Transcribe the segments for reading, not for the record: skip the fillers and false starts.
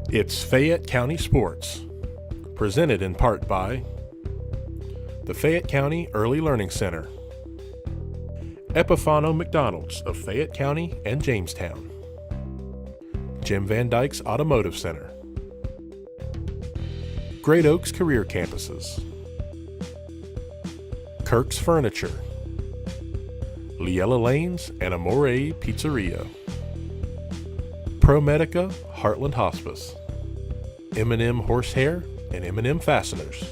It's Fayette County Sports, presented in part by the Fayette County Early Learning Center, Epifano McDonald's of Fayette County and Jamestown, Jim Van Dyke's Automotive Center, Great Oaks Career Campuses, Kirk's Furniture, Liella Lanes and Amore Pizzeria, ProMedica Heartland Hospice, M&M Horsehair and M&M Fasteners,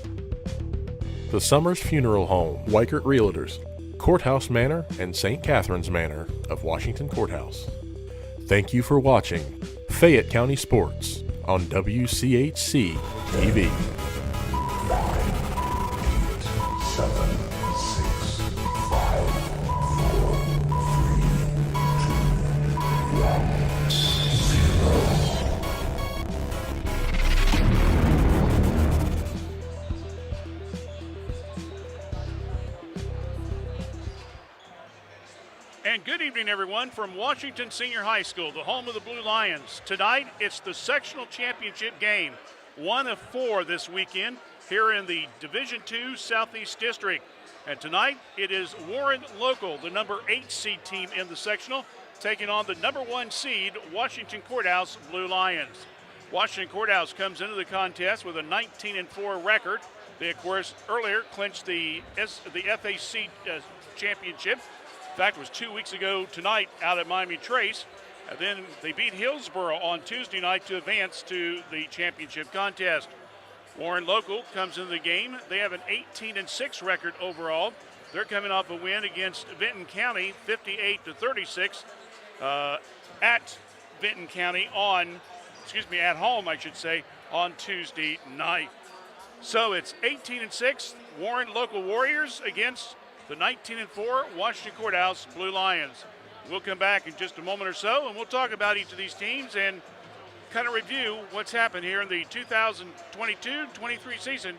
the Summers Funeral Home, Weichert Realtors, Courthouse Manor and St. Catherine's Manor of Washington Courthouse. Thank you for watching Fayette County Sports on WCHC TV. 7, 6, 5, 4, 3, 2, 1, 0. And good evening, everyone, from Washington Senior High School, the home of the Blue Lions. Tonight, it's the sectional championship game, one of 4 this weekend here in the Division II Southeast District. And tonight, it is Warren Local, the number 8 seed team in the sectional, taking on the number 1 seed, Washington Courthouse Blue Lions. Washington Courthouse comes into the contest with a 19-4 record. They, of course, earlier clinched the FAC championship. In fact, it was 2 weeks ago tonight out at Miami Trace. And then they beat Hillsboro on Tuesday night to advance to the championship contest. Warren Local comes into the game. They have an 18-6 record overall. They're coming off a win against Vinton County, 58-36, at Vinton County at home, I should say, on Tuesday night. So it's 18-6, Warren Local Warriors against the 19-4 Washington Courthouse Blue Lions. We'll come back in just a moment or so, and we'll talk about each of these teams and kind of review what's happened here in the 2022-23 season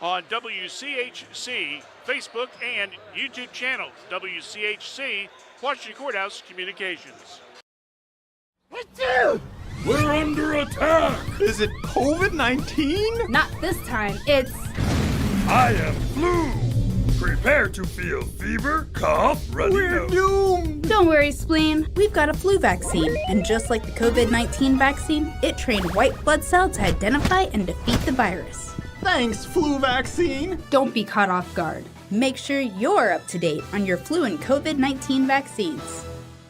on WCHC Facebook and YouTube channel, WCHC Washington Courthouse Communications. We're under attack! Is it COVID-19? Not this time. It's... I am flu! Prepare to feel fever, cough, runny We're nose. doomed! Don't worry, Spleen. We've got a flu vaccine. And just like the COVID-19 vaccine, it trained white blood cells to identify and defeat the virus. Thanks, flu vaccine! Don't be caught off guard. Make sure you're up to date on your flu and COVID-19 vaccines.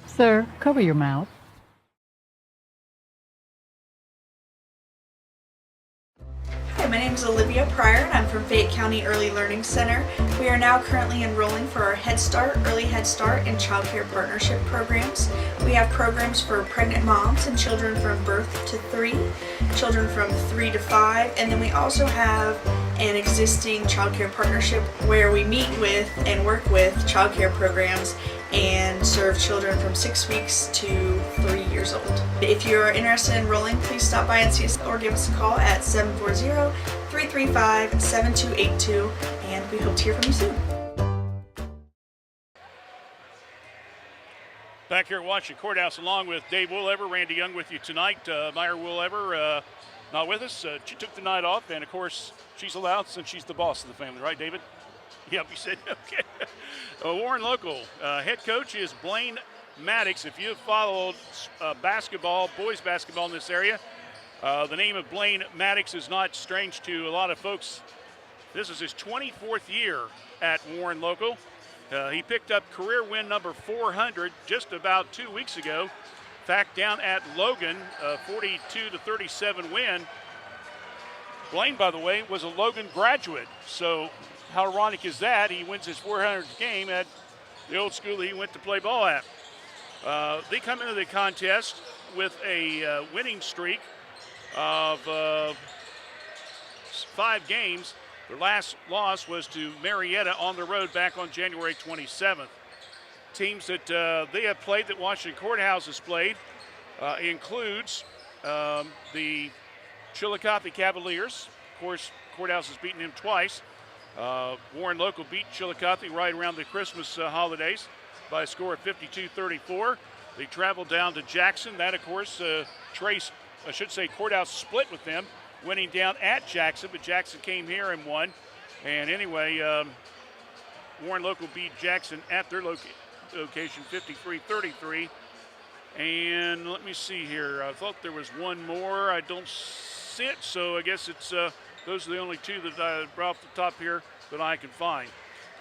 Sir, cover your mouth. Hi, my name is Olivia Pryor and I'm from Fayette County Early Learning Center. We are now currently enrolling for our Head Start, Early Head Start, and Child Care Partnership programs. We have programs for pregnant moms and children from birth to 3, children from 3 to 5, and then we also have an existing Child Care Partnership where we meet with and work with child care programs and serve children from 6 weeks to 3 years old. If you're interested in enrolling, please stop by and see us or give us a call at 740-335-7282, and we hope to hear from you soon. Back here at Washington Courthouse along with Dave Woolever, Randy Young with you tonight. Meyer Woolever not with us. She took the night off, and of course she's allowed since she's the boss of the family, right, David? Yep, you said okay. Warren Local head coach is Blaine Maddox. If you've followed basketball, boys basketball in this area, the name of Blaine Maddox is not strange to a lot of folks. This is his 24th year at Warren Local. He picked up career win number 400 just about 2 weeks ago. In fact, down at Logan, a 42-37 win. Blaine, by the way, was a Logan graduate. So how ironic is that? He wins his 400th game at the old school he went to play ball at. They come into the contest with a winning streak of 5 games. Their last loss was to Marietta on the road back on January 27th. Teams that they have played, that Washington Courthouse has played, includes the Chillicothe Cavaliers. Of course, Courthouse has beaten him twice. Warren Local beat Chillicothe right around the Christmas holidays by a score of 52-34. They traveled down to Jackson. That, of course, Trace I should say Courthouse split with them, winning down at Jackson, but Jackson came here and won. And anyway, Warren Local beat Jackson at their location 53-33. And let me see here. I thought there was one more. I don't see it, so I guess it's those are the only two that I brought off the top here that I can find.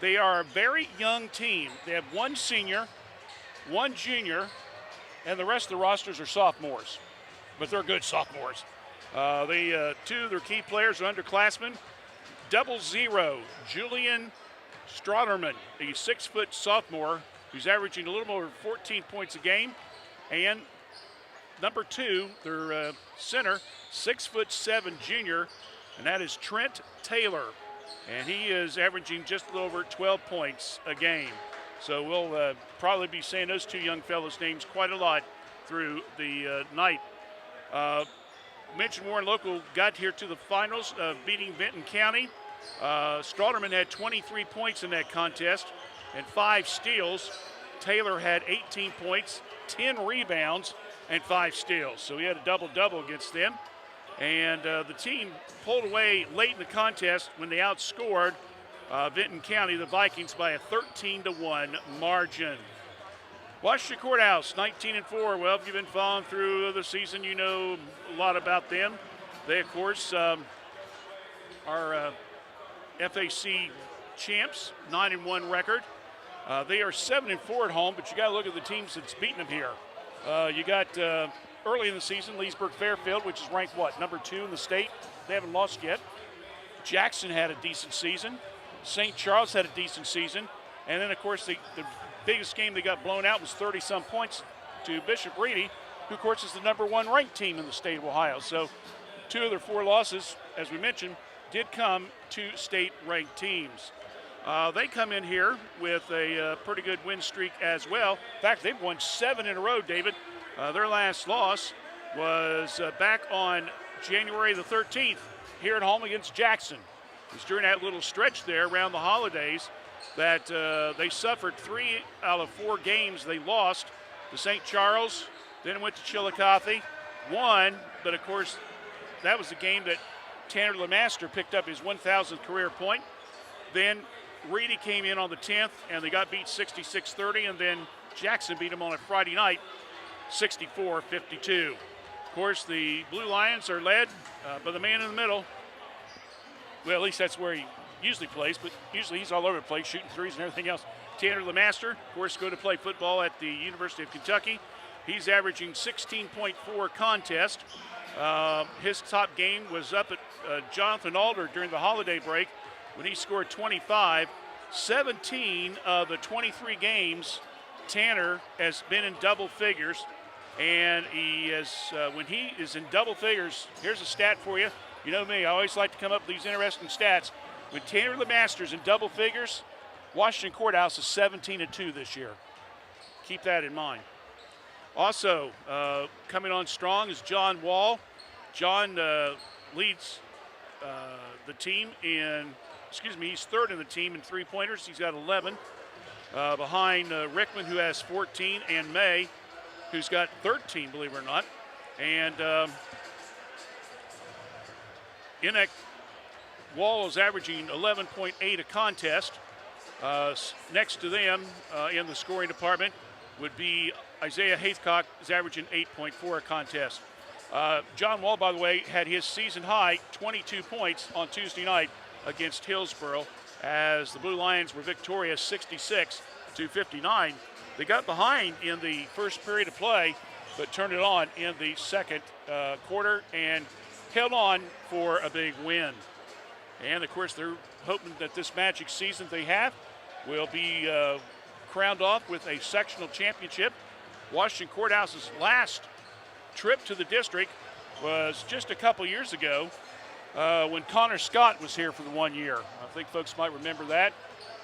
They are a very young team. They have one senior, one junior, and the rest of the rosters are sophomores. But they're good sophomores. Two of their key players are underclassmen. 00, Julian Strotterman, a 6-foot sophomore who's averaging a little more than 14 points a game. And number 2, their center, 6'7" junior, and that is Trent Taylor. And he is averaging just a little over 12 points a game. So we'll probably be saying those two young fellows' names quite a lot through the night. Mentioned Warren Local got here to the finals, beating Benton County. Strotterman had 23 points in that contest and 5 steals. Taylor had 18 points, 10 rebounds, and 5 steals. So he had a double-double against them. And the team pulled away late in the contest when they outscored Benton County, the Vikings, by a 13-1 margin. Washington Courthouse, 19-4. Well, if you've been following through the season, you know a lot about them. They, of course, are FAC champs, 9-1 record. They are 7-4 at home, but you got to look at the teams that's beaten them here. You got early in the season, Leesburg Fairfield, which is ranked number 2 in the state. They haven't lost yet. Jackson had a decent season. St. Charles had a decent season. And then, of course, the biggest game they got blown out was 30-some points to Bishop Reedy, who, of course, is the number 1 ranked team in the state of Ohio. So 2 of their 4 losses, as we mentioned, did come to state-ranked teams. They come in here with a pretty good win streak as well. In fact, they've won 7 in a row, David. Their last loss was back on January the 13th here at home against Jackson. It was during that little stretch there around the holidays that they suffered 3 out of 4 games they lost to St. Charles, then went to Chillicothe, won, but of course that was the game that Tanner Lemaster picked up his 1,000th career point. Then Reedy came in on the 10th, and they got beat 66-30, and then Jackson beat them on a Friday night, 64-52. Of course, the Blue Lions are led by the man in the middle. Well, at least that's where he usually plays, but usually he's all over the place, shooting threes and everything else. Tanner Lemaster, of course, going to play football at the University of Kentucky. He's averaging 16.4 contest. His top game was up at Jonathan Alder during the holiday break when he scored 25. 17 of the 23 games, Tanner has been in double figures. And he is, when he is in double figures, here's a stat for you. You know me, I always like to come up with these interesting stats. When Tanner Lemaster's in double figures, Washington Courthouse is 17-2 this year. Keep that in mind. Also, coming on strong is John Wall. John leads the team he's third in the team in three-pointers. He's got 11. Behind Rickman, who has 14, and May, who's got 13, believe it or not. And Enoch Wall is averaging 11.8 a contest. Next to them in the scoring department would be Isaiah Haithcock, is averaging 8.4 a contest. John Wall, by the way, had his season high 22 points on Tuesday night against Hillsboro as the Blue Lions were victorious 66-59. They got behind in the first period of play, but turned it on in the second quarter and held on for a big win. And, of course, they're hoping that this magic season they have will be crowned off with a sectional championship. Washington Courthouse's last trip to the district was just a couple years ago when Connor Scott was here for the 1 year. I think folks might remember that.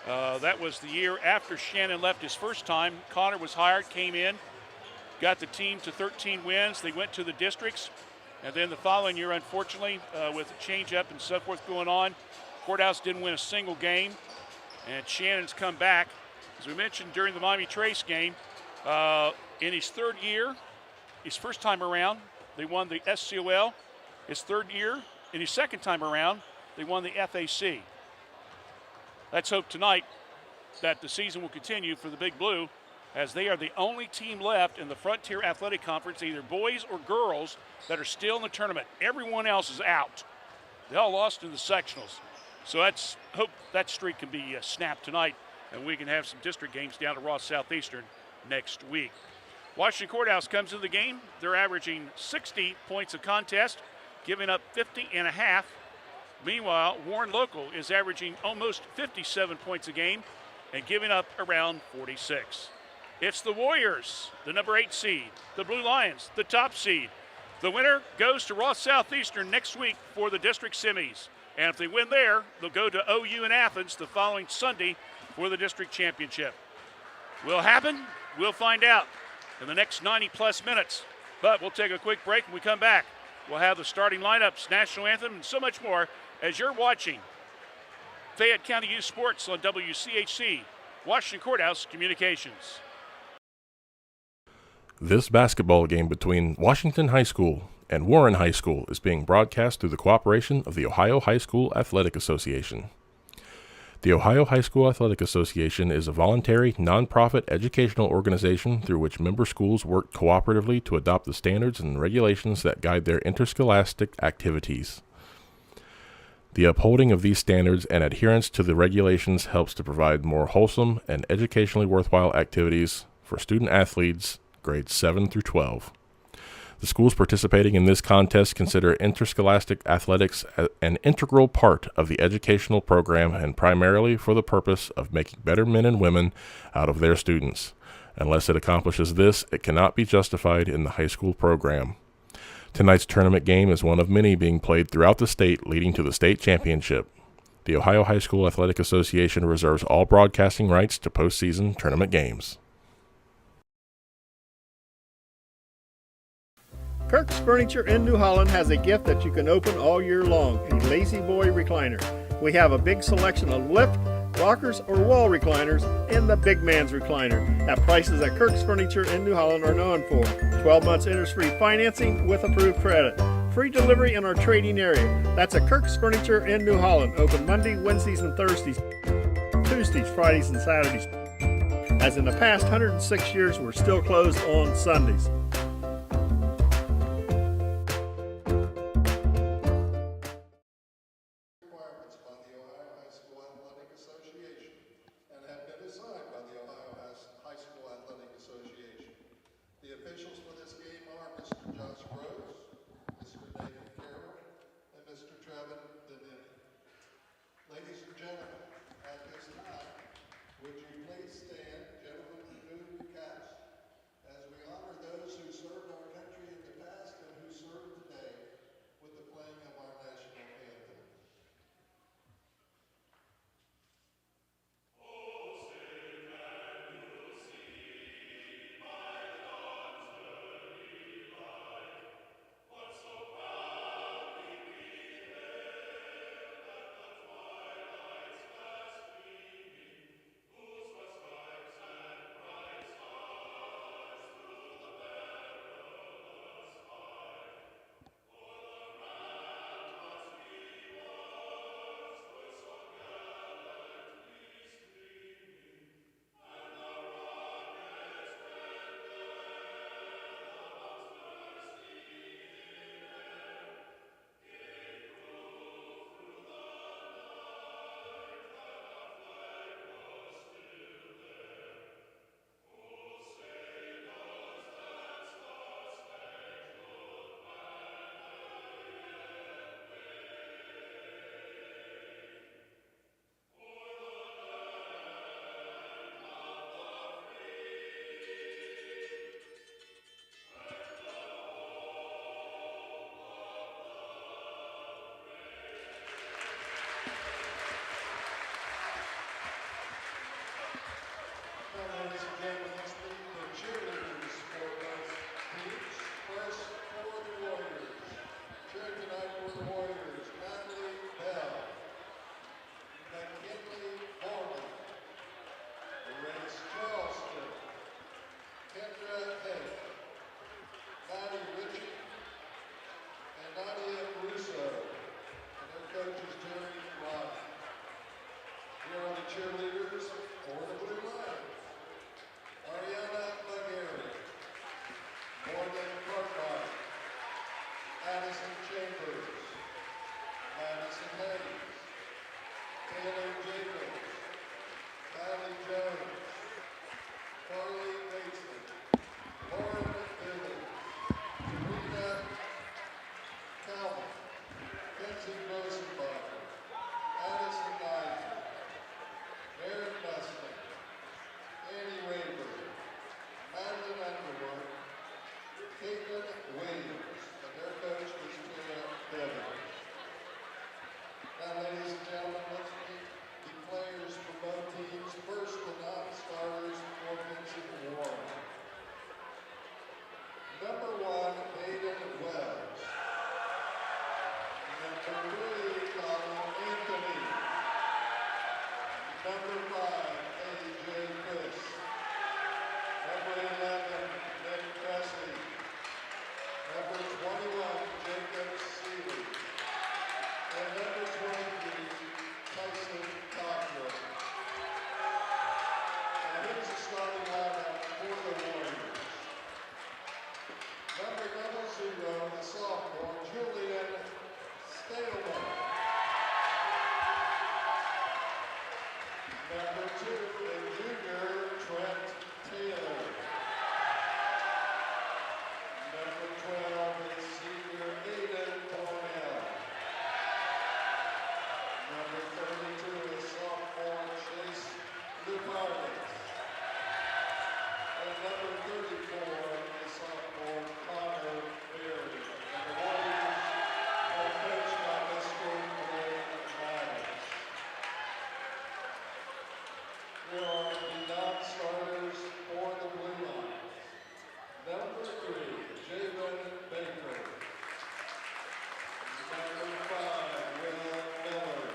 That was the year after Shannon left his first time. Connor was hired, came in, got the team to 13 wins. They went to the districts. And then the following year, unfortunately, with a change-up and so forth going on, Courthouse didn't win a single game. And Shannon's come back. As we mentioned during the Miami Trace game, in his third year, his first time around, They won the SCOL his third year. In his second time around, they won the FAC. Let's hope tonight that the season will continue for the Big Blue, as they are the only team left in the Frontier Athletic Conference, either boys or girls, that are still in the tournament. Everyone else is out. They all lost in the sectionals. So let's hope that streak can be snapped tonight, and we can have some district games down at Ross Southeastern next week. Washington Courthouse comes into the game. They're averaging 60 points a contest, giving up 50.5. Meanwhile, Warren Local is averaging almost 57 points a game and giving up around 46. It's the Warriors, the number 8 seed, the Blue Lions, the top seed. The winner goes to Ross Southeastern next week for the district semis. And if they win there, they'll go to OU in Athens the following Sunday for the district championship. Will happen? We'll find out in the next 90-plus minutes. But we'll take a quick break. When we come back, we'll have the starting lineups, national anthem, and so much more as you're watching Fayette County Youth Sports on WCHC, Washington Courthouse Communications. This basketball game between Washington High School and Warren High School is being broadcast through the cooperation of the Ohio High School Athletic Association. The Ohio High School Athletic Association is a voluntary, nonprofit educational organization through which member schools work cooperatively to adopt the standards and regulations that guide their interscholastic activities. The upholding of these standards and adherence to the regulations helps to provide more wholesome and educationally worthwhile activities for student athletes grades 7 through 12. The schools participating in this contest consider interscholastic athletics an integral part of the educational program and primarily for the purpose of making better men and women out of their students. Unless it accomplishes this, it cannot be justified in the high school program. Tonight's tournament game is one of many being played throughout the state, leading to the state championship. The Ohio High School Athletic Association reserves all broadcasting rights to postseason tournament games. Kirk's Furniture in New Holland has a gift that you can open all year long, a Lazy Boy recliner. We have a big selection of lift, rockers, or wall recliners, and the big man's recliner at prices that Kirk's Furniture in New Holland are known for. 12 months interest-free financing with approved credit. Free delivery in our trading area. That's at Kirk's Furniture in New Holland, open Monday, Wednesdays, and Thursdays, Tuesdays, Fridays, and Saturdays. As in the past 106 years, we're still closed on Sundays. Would you please stand, gentlemen, remove your caps, as we honor those Madison Chambers, Madison Hayes, Taylor Jacobs, Kylie Jones, Carly Bateson, Lauren Billy, Rita Calvin, Kenzie Rosenbaum, Addison Nigel, Aaron Mustin, Annie Rayburn, Madeline Underwood, Caitlin Williams, and their coach is Tina Evans. Now, ladies and gentlemen, let's meet the players for both teams. First, the non-starters for Vincent Warren. Number 1, Hayden Wells. Number 3, Colin Anthony. Number 5, A.J. Chris. Number 11, Nick Presley. Number 21, Jacob Seeley. And number 23, Tyson Cockrell. Now here's the starting lineup for the Warriors. Number 00, the sophomore, Julian Stadelman. Number 2, the junior, Trent Taylor. Number 12 is senior Aiden Cornell. Number 32 is sophomore Chase Lucardes. And number 34 is sophomore Connor Berry. And the Warriors are coached by Mr. Blaine Myers. Here are the non-starters for the Blue Lions. Number 3, Jalen Baker. Number 5, Will Miller.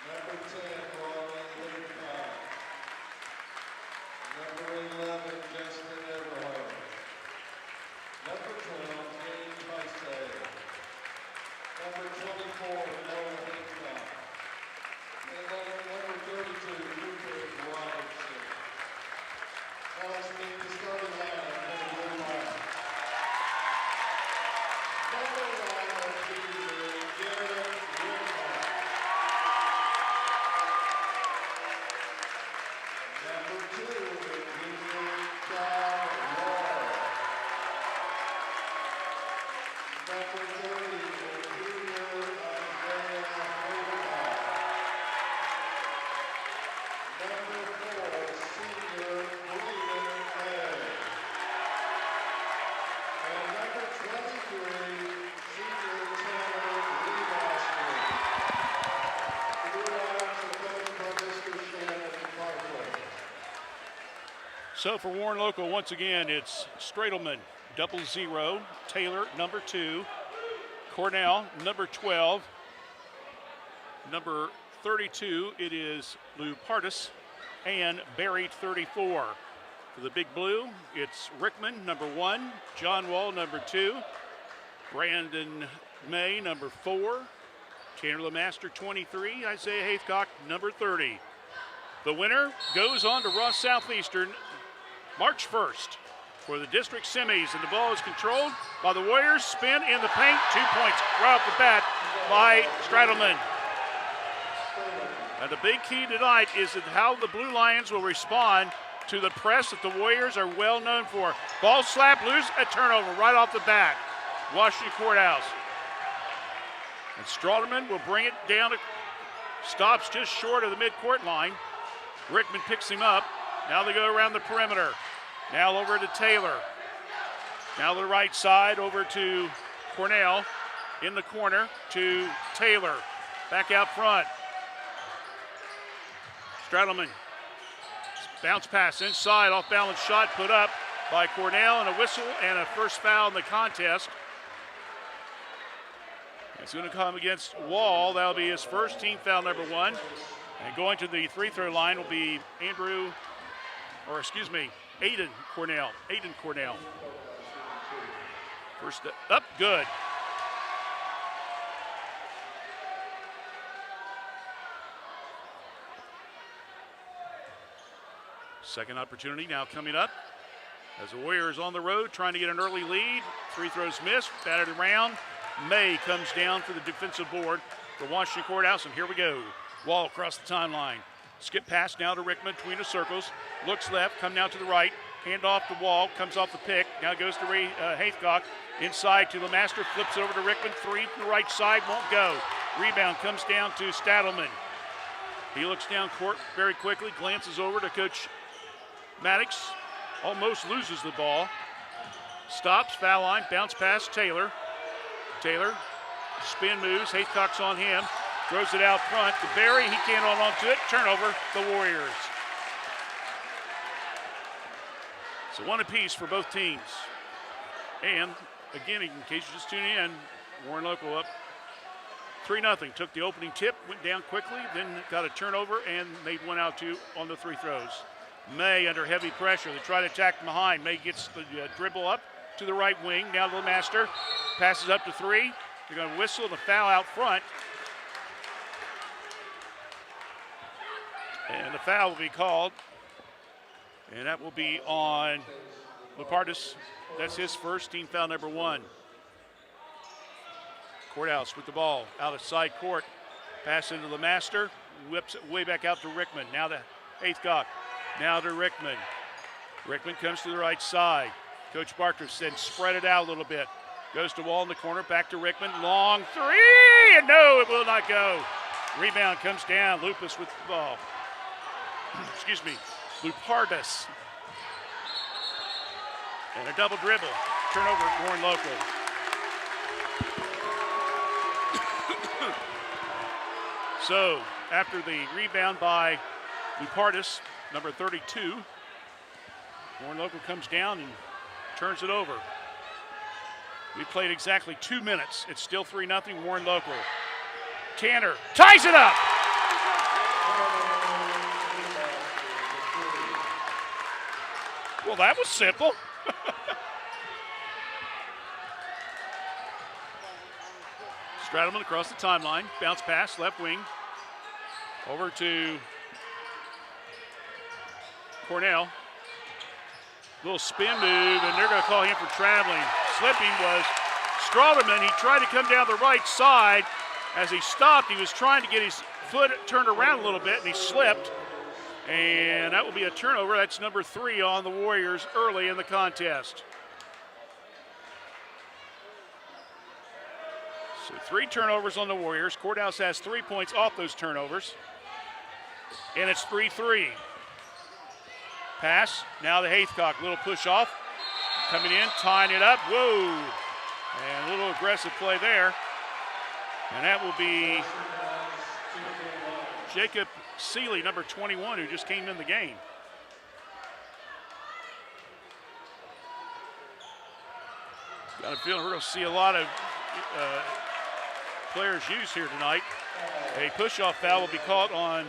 Number 10, Ronnie Leacock. Number 11, Justin Everhart. Number 12, James Heistad. Number 24, Noah Hickok. And number 32, Rupert Robertson. Now let's meet the starting lineup for the Blue Lions. Number 1 is junior Garrett Wilmot. Number 2 is junior John Wall. Number 30 is junior Isaiah Holcott. Number 4, senior Braden May. And number 23, senior Tanner Levaster. The Blue Lions are coached by Mr. Shannon Parkway. So for Warren Local, once again, it's Stradelman, 00, Taylor, number 2, Cornell, number 12, number 32, it is Lou Pardis, and Barry, 34. For the Big Blue, it's Rickman, number 1, John Wall, number 2, Brandon May, number 4, Tanner LeMaster, 23, Isaiah Haithcock, number 30. The winner goes on to Ross Southeastern March 1st for the district semis, and the ball is controlled by the Warriors. Spin in the paint, 2 points right off the bat by Stradelman. And the big key tonight is that how the Blue Lions will respond to the press that the Warriors are well known for. Ball slapped loose, a turnover right off the bat. Washington Courthouse. And Stradelman will bring it down to, stops just short of the midcourt line. Rickman picks him up. Now they go around the perimeter. Now over to Taylor. Now the right side over to Cornell. In the corner to Taylor. Back out front. Stradelman. Bounce pass inside, off balance shot put up by Cornell, and a whistle and a first foul in the contest. It's going to come against Wall. That'll be his first, team foul number 1. And going to the free throw line will be Aiden Cornell. First up, good. Second opportunity now coming up. As the Warriors on the road trying to get an early lead. Free throws missed, batted around. May comes down for the defensive board for Washington Courthouse, and here we go. Wall across the timeline. Skip pass now to Rickman between the circles. Looks left, come now to the right. Hand off the Wall, comes off the pick. Now goes to Ray Haithcock. Inside to LeMaster, flips it over to Rickman. Three to the right side, won't go. Rebound comes down to Stadelman. He looks down court very quickly, glances over to Coach Maddox. Almost loses the ball. Stops, foul line, bounce pass, Taylor. Taylor, spin moves, Haithcock's on him. Throws it out front to Barry, he can't hold on to it. Turnover, the Warriors. So one apiece for both teams. And again, in case you're just tuning in, Warren Local up 3-0. Took the opening tip, went down quickly, then got a turnover and made 1 out 2 on the free throws. May under heavy pressure. They try to attack from behind. May gets the dribble up to the right wing. Now to LeMaster. Passes up to 3. They're going to whistle the foul out front. And the foul will be called. And that will be on Lepartis. That's his first, team foul number 1. Courthouse with the ball out of side court. Pass into LeMaster. Whips it way back out to Rickman. Now to Haithcock. Now to Rickman. Rickman comes to the right side. Coach Barker said spread it out a little bit. Goes to Wall in the corner. Back to Rickman. Long three. And no, it will not go. Rebound comes down. Lupus with the ball. Excuse me. Lupardus. And a double dribble. Turnover at Warren Local. So, after the rebound by Lupardus, number 32, Warren Local comes down and turns it over. We played exactly 2 minutes. It's still 3-0 Warren Local. Tanner ties it up. Well, that was simple. Stradelman across the timeline. Bounce pass, left wing. Over to Cornell. Little spin move, and they're going to call him for traveling. Slipping was Stradelman. He tried to come down the right side. As he stopped, he was trying to get his foot turned around a little bit, and he slipped. And that will be a turnover. That's number 3 on the Warriors early in the contest. So 3 turnovers on the Warriors. Courthouse has 3 points off those turnovers. And it's 3-3. Pass, now to Haithcock. Little push off. Coming in, tying it up. Whoa. And a little aggressive play there. And that will be Jacob Seeley, number 21, who just came in the game. Got a feeling we're going to see a lot of players used here tonight. A push-off foul will be called on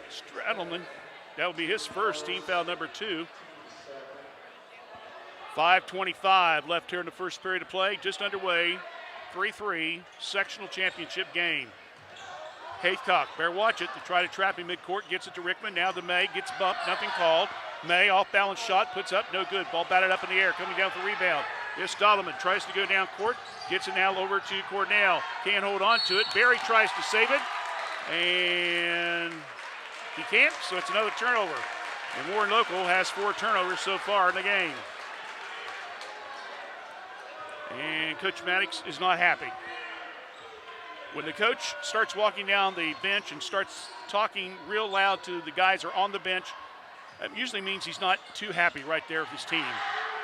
Stradelman. That will be his first, team foul number 2. 5:25 left here in the first period of play, just underway. 3-3 sectional championship game. Haithcock, better watch it. They try to trap him midcourt, gets it to Rickman, now to May, gets bumped, nothing called. May, off-balance shot, puts up, no good. Ball batted up in the air, coming down for rebound. This Stadelman tries to go down court, gets it now over to Cornell. Can't hold on to it. Barry tries to save it, and he can't, so it's another turnover. And Warren Local has 4 turnovers so far in the game. And Coach Maddox is not happy. When the coach starts walking down the bench and starts talking real loud to the guys who are on the bench, that usually means he's not too happy right there with his team.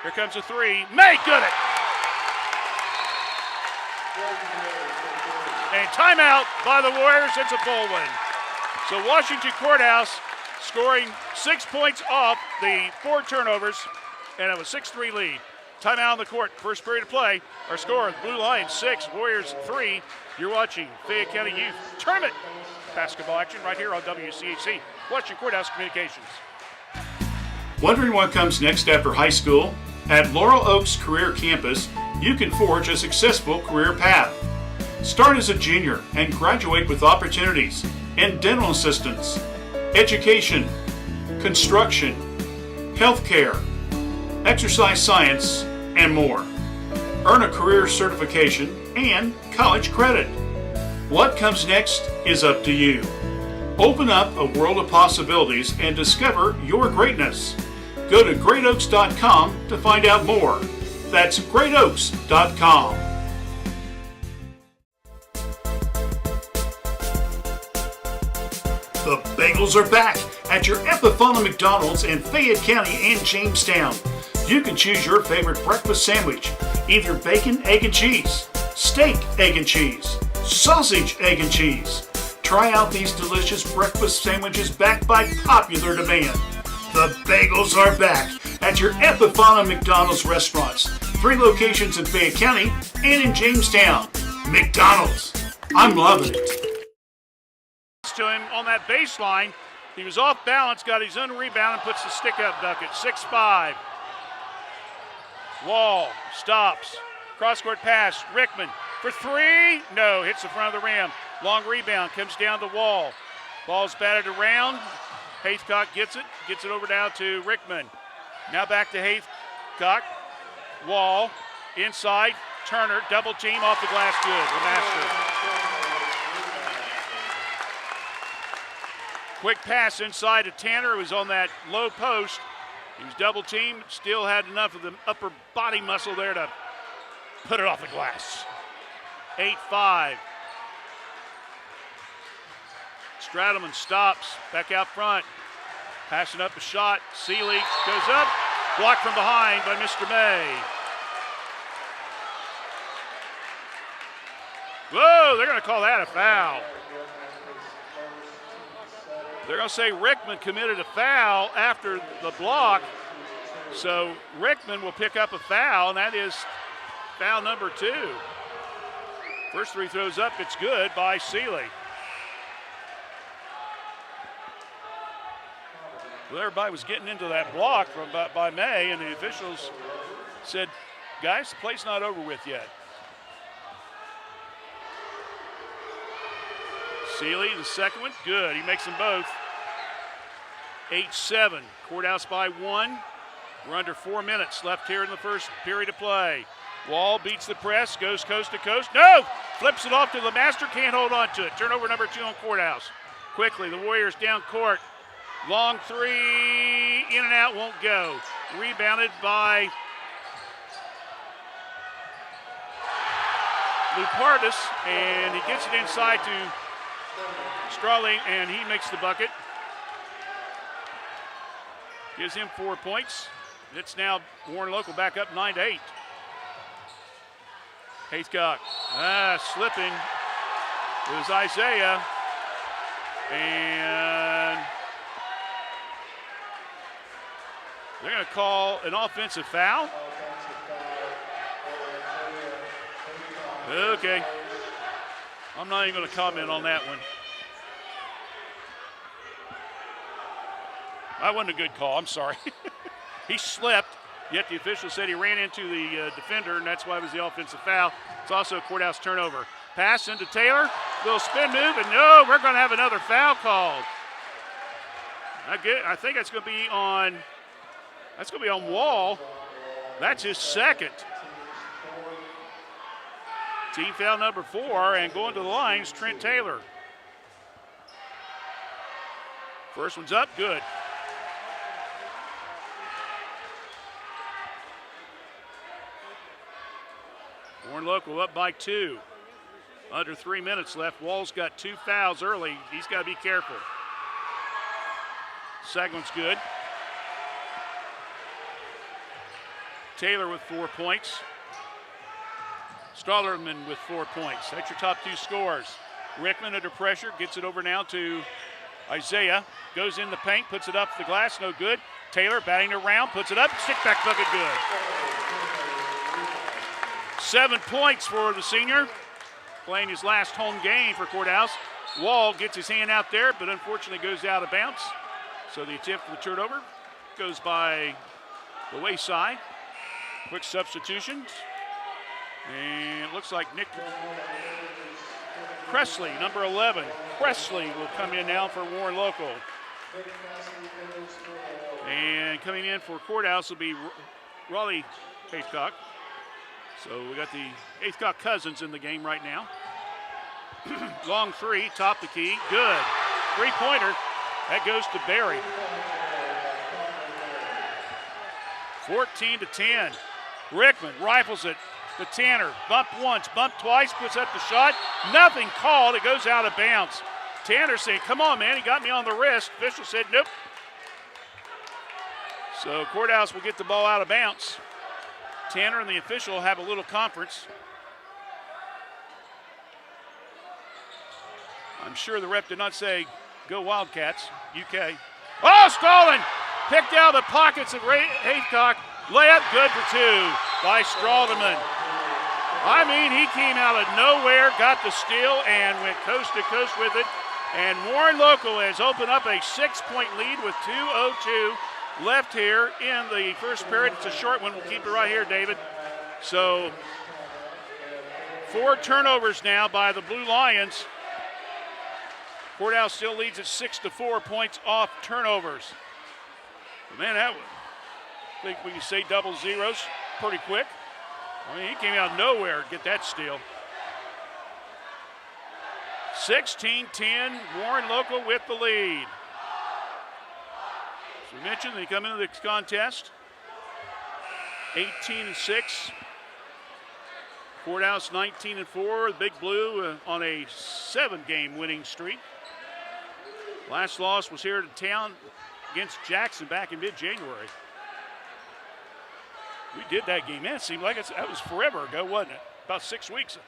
Here comes a 3. May, good it! And timeout by the Warriors. It's a full one. So Washington Courthouse scoring 6 points off the 4 turnovers, and it was a 6-3 lead. Timeout on the court. First period of play. Our score, Blue Lions 6, Warriors 3. You're watching Fayette County Youth Tournament basketball action right here on WCHC, Washington Courthouse Communications. Wondering what comes next after high school? At Laurel Oaks Career Campus, you can forge a successful career path. Start as a junior and graduate with opportunities in dental assistance, education, construction, healthcare, exercise science, and more. Earn a career certification and college credit. What comes next is up to you. Open up a world of possibilities and discover your greatness. Go to greatoaks.com to find out more. That's greatoaks.com. The bagels are back at your Epifana McDonald's in Fayette County and Jamestown. You can choose your favorite breakfast sandwich, either bacon, egg, and cheese, steak, egg, and cheese, sausage, egg, and cheese. Try out these delicious breakfast sandwiches backed by popular demand. The bagels are back at your Epifana McDonald's restaurants. 3 locations in Fayette County and in Jamestown. McDonald's. I'm loving it. To him on that baseline. He was off balance, got his own rebound, and puts the stick up bucket. 6-5. Wall stops. Cross-court pass. Rickman for 3. No, hits the front of the rim. Long rebound, comes down the Wall. Ball's batted around. Haythcock gets it over now to Rickman. Now back to Haythcock. Wall inside. Turner, double team off the glass, good. Lemaster. Quick pass inside to Tanner, who was on that low post. He was double teamed, still had enough of the upper body muscle there to put it off the glass. 8-5. Stradelman stops, back out front. Passing up a shot, Seeley goes up, blocked from behind by Mr. May. Whoa, they're going to call that a foul. They're going to say Rickman committed a foul after the block. So Rickman will pick up a foul, and that is foul number 2. First 3 throws up, it's good by Seeley. Well, everybody was getting into that block by May, and the officials said, guys, the play's not over with yet. Seeley, the second one, good. He makes them both. 8-7, Courthouse by 1. We're under 4 minutes left here in the first period of play. Wall beats the press, goes coast to coast. No! Flips it off to Lemaster, can't hold on to it. Turnover number 2 on Courthouse. Quickly, the Warriors down court. Long 3, in and out, won't go. Rebounded by Lupardis, and he gets it inside to Strawley, and he makes the bucket. Gives him 4 points. It's now Warren Local back up 9-8. Haythcock, slipping. It was Isaiah. And they're going to call an offensive foul. Okay. I'm not even going to comment on that one. That wasn't a good call, I'm sorry. He slipped, yet the official said he ran into the defender, and that's why it was the offensive foul. It's also a Courthouse turnover. Pass into Taylor, little spin move, and no, we're going to have another foul called. I think that's going to be on Wall. That's his second. Team foul number 4, and going to the line is Trent Taylor. First one's up, good. Warren Local up by 2. Under 3 minutes left. Wall's got 2 fouls early. He's got to be careful. Second one's good. Taylor with 4 points. Stollerman with 4 points. That's your top 2 scores. Rickman under pressure, gets it over now to Isaiah. Goes in the paint, puts it up the glass, no good. Taylor batting around, puts it up, stick back bucket, good. 7 points for the senior, playing his last home game for Courthouse. Wall gets his hand out there, but unfortunately goes out of bounds. So the attempt for the turnover goes by the wayside. Quick substitutions. And it looks like Nick Cressley, number 11. Cressley will come in now for Warren Local. And coming in for Courthouse will be Raleigh Haithcock. So we got the Haithcock cousins in the game right now. Long three, top the key, good. 3-pointer, that goes to Barry. 14-10. Rickman rifles it to Tanner. Bump once, bump twice, puts up the shot. Nothing called, it goes out of bounds. Tanner saying, come on, man, he got me on the wrist. Official said, nope. So Courthouse will get the ball out of bounds. Tanner and the official have a little conference. I'm sure the ref did not say, go Wildcats, UK. Oh, stolen! Picked out of the pockets of Haithcock. Layup good for 2 by Stralderman. I mean, he came out of nowhere, got the steal, and went coast to coast with it. And Warren Local has opened up a 6-point lead with 2:02 left here in the first period. It's a short one. We'll keep it right here, David. So 4 turnovers now by the Blue Lions. Courthouse still leads at 6-4 points off turnovers. But man, I think we can say double zeros pretty quick. I mean, he came out of nowhere to get that steal. 16-10, Warren Local with the lead. As we mentioned, they come into the contest 18-6. Courthouse 19-4. The Big Blue on a 7-game winning streak. Last loss was here to town against Jackson back in mid-January. We did that game. Man, it seemed like that was forever ago, wasn't it? About 6 weeks.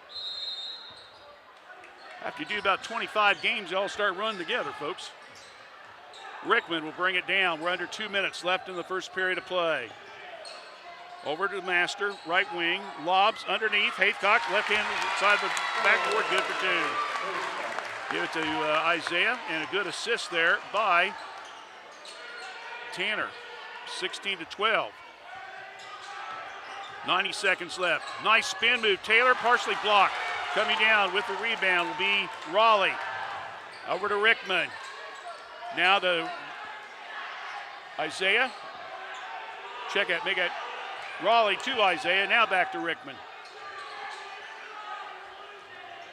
After you do about 25 games, you all start running together, folks. Rickman will bring it down. We're under 2 minutes left in the first period of play. Over to Master, right wing, lobs underneath. Haithcock, left hand side of the backboard, good for 2. Give it to Isaiah, and a good assist there by Tanner. 16-12. 90 seconds left. Nice spin move. Taylor partially blocked. Coming down with the rebound will be Raleigh. Over to Rickman. Now to Isaiah. Check it, make it Raleigh to Isaiah. Now back to Rickman.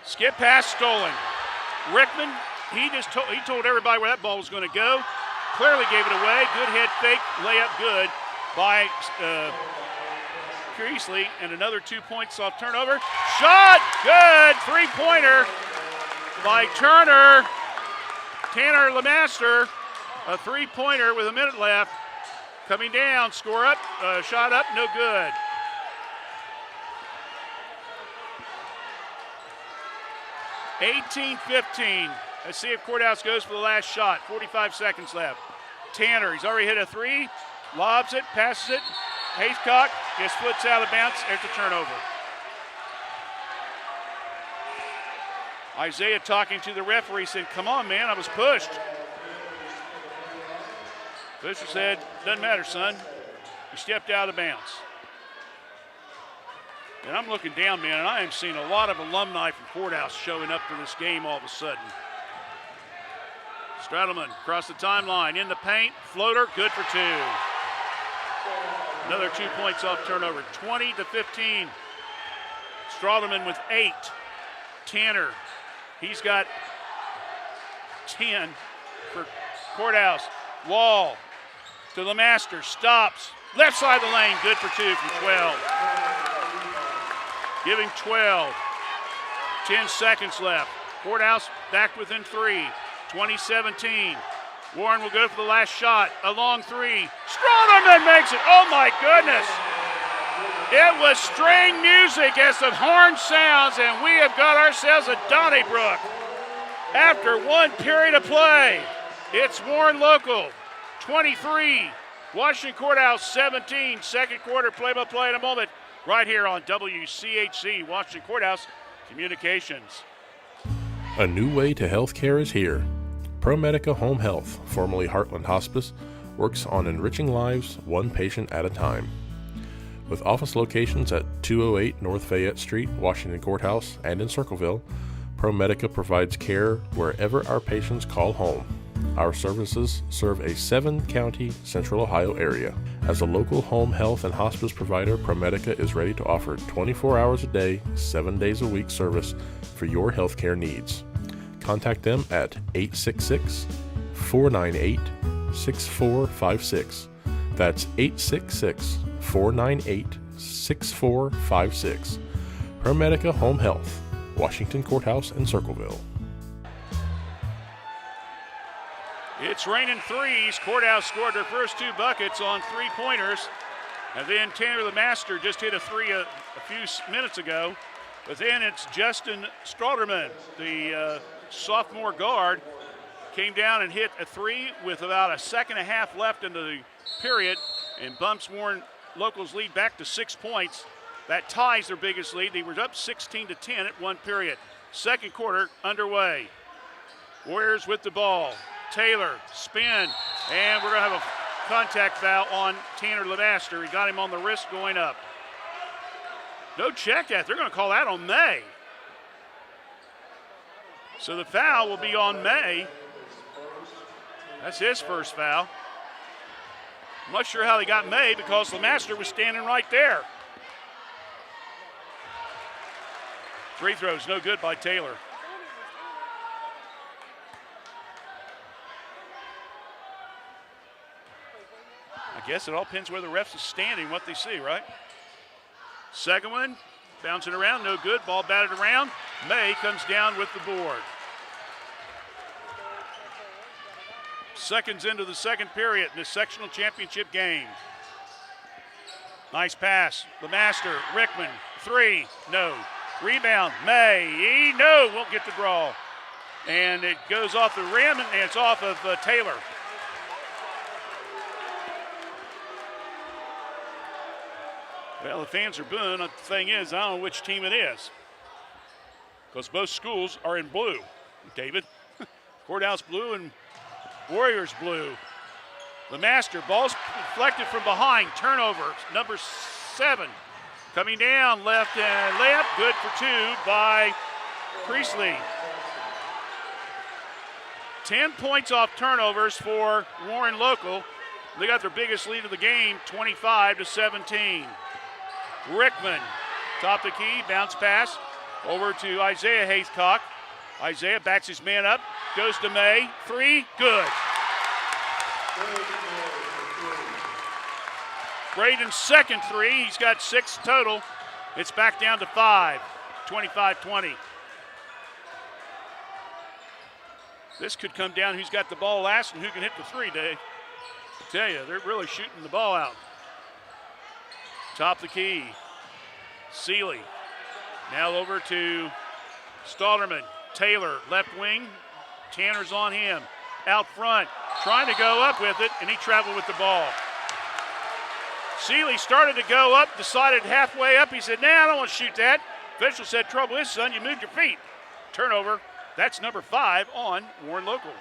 Skip pass stolen. Rickman, he told everybody where that ball was going to go. Clearly gave it away. Good head fake, layup good by Creasley, and another 2 points off turnover. Shot, good, 3-pointer by Turner. Tanner Lemaster, a 3-pointer with a minute left. Coming down, score up, shot up, no good. (18-15). Let's see if Courthouse goes for the last shot. 45 seconds left. Tanner, he's already hit a 3, lobs it, passes it. Haithcock just flips out of bounds. There's a turnover. Isaiah talking to the referee said, come on, man, I was pushed. Fisher said, doesn't matter, son. You stepped out of bounds. And I'm looking down, man, and I am seeing a lot of alumni from Courthouse showing up for this game all of a sudden. Stradelman across the timeline, in the paint, floater, good for 2. Another 2 points off turnover, 20-15. Stradelman with 8. Tanner, he's got 10 for Courthouse. Wall to the Master, stops. Left side of the lane, good for 2 from 12. Give him 12. 10 seconds left. Courthouse back within 3. 20-17. Warren will go for the last shot. A long 3. Stralderman makes it. Oh my goodness. It was string music as the horn sounds, and we have got ourselves a Donnybrook. After 1 period of play, it's Warren Local 23, Washington Courthouse 17. Second quarter play-by-play in a moment right here on WCHC, Washington Courthouse Communications. A new way to healthcare is here. ProMedica Home Health, formerly Heartland Hospice, works on enriching lives one patient at a time. With office locations at 208 North Fayette Street, Washington Courthouse, and in Circleville, ProMedica provides care wherever our patients call home. Our services serve a 7-county Central Ohio area. As a local home health and hospice provider, ProMedica is ready to offer 24 hours a day, 7 days a week service for your healthcare needs. Contact them at 866-498-6456. That's 866-498-6456. ProMedica Home Health, Washington Courthouse in Circleville. It's raining threes. Courthouse scored their first 2 buckets on 3-pointers. And then Tanner the Master just hit a 3 a few minutes ago. But then it's Justin Strawderman, the sophomore guard, came down and hit a 3 with about a second and a half left in the period and bumps Warren Local's lead back to 6 points. That ties their biggest lead. They were up 16-10 at 1 period. Second quarter underway. Warriors with the ball. Taylor, spin, and we're going to have a contact foul on Tanner Lemaster. He got him on the wrist going up. No check that. They're going to call that on May. So the foul will be on May. That's his first foul. I'm not sure how they got May because Lemaster was standing right there. Free throws no good by Taylor. I guess it all depends where the refs is standing, what they see, right? Second one, bouncing around, no good. Ball batted around. May comes down with the board. Seconds into the second period in the sectional championship game. Nice pass. Lemaster, Rickman, 3, no. Rebound, May, no, won't get the draw. And it goes off the rim, and it's off of Taylor. Well, the fans are booing. The thing is, I don't know which team it is because both schools are in blue, David. Courthouse blue and Warriors blue. Lemaster, ball's deflected from behind. Turnover, number 7. Coming down, left and layup. Good for 2 by Priestley. 10 points off turnovers for Warren Local. They got their biggest lead of the game, 25-17. Rickman, top the key, bounce pass over to Isaiah Haythcock. Isaiah backs his man up, goes to May, 3, good. Braden's second 3, he's got 6 total. It's back down to 5, 25-20. This could come down who's got the ball last and who can hit the 3, Dave. I tell you, they're really shooting the ball out. Top the key. Seeley. Now over to Stollerman. Taylor, left wing. Tanner's on him. Out front. Trying to go up with it, and he traveled with the ball. Seeley started to go up, decided halfway up. He said, nah, I don't want to shoot that. Official said, trouble is, son, you moved your feet. Turnover. That's number 5 on Warren Local.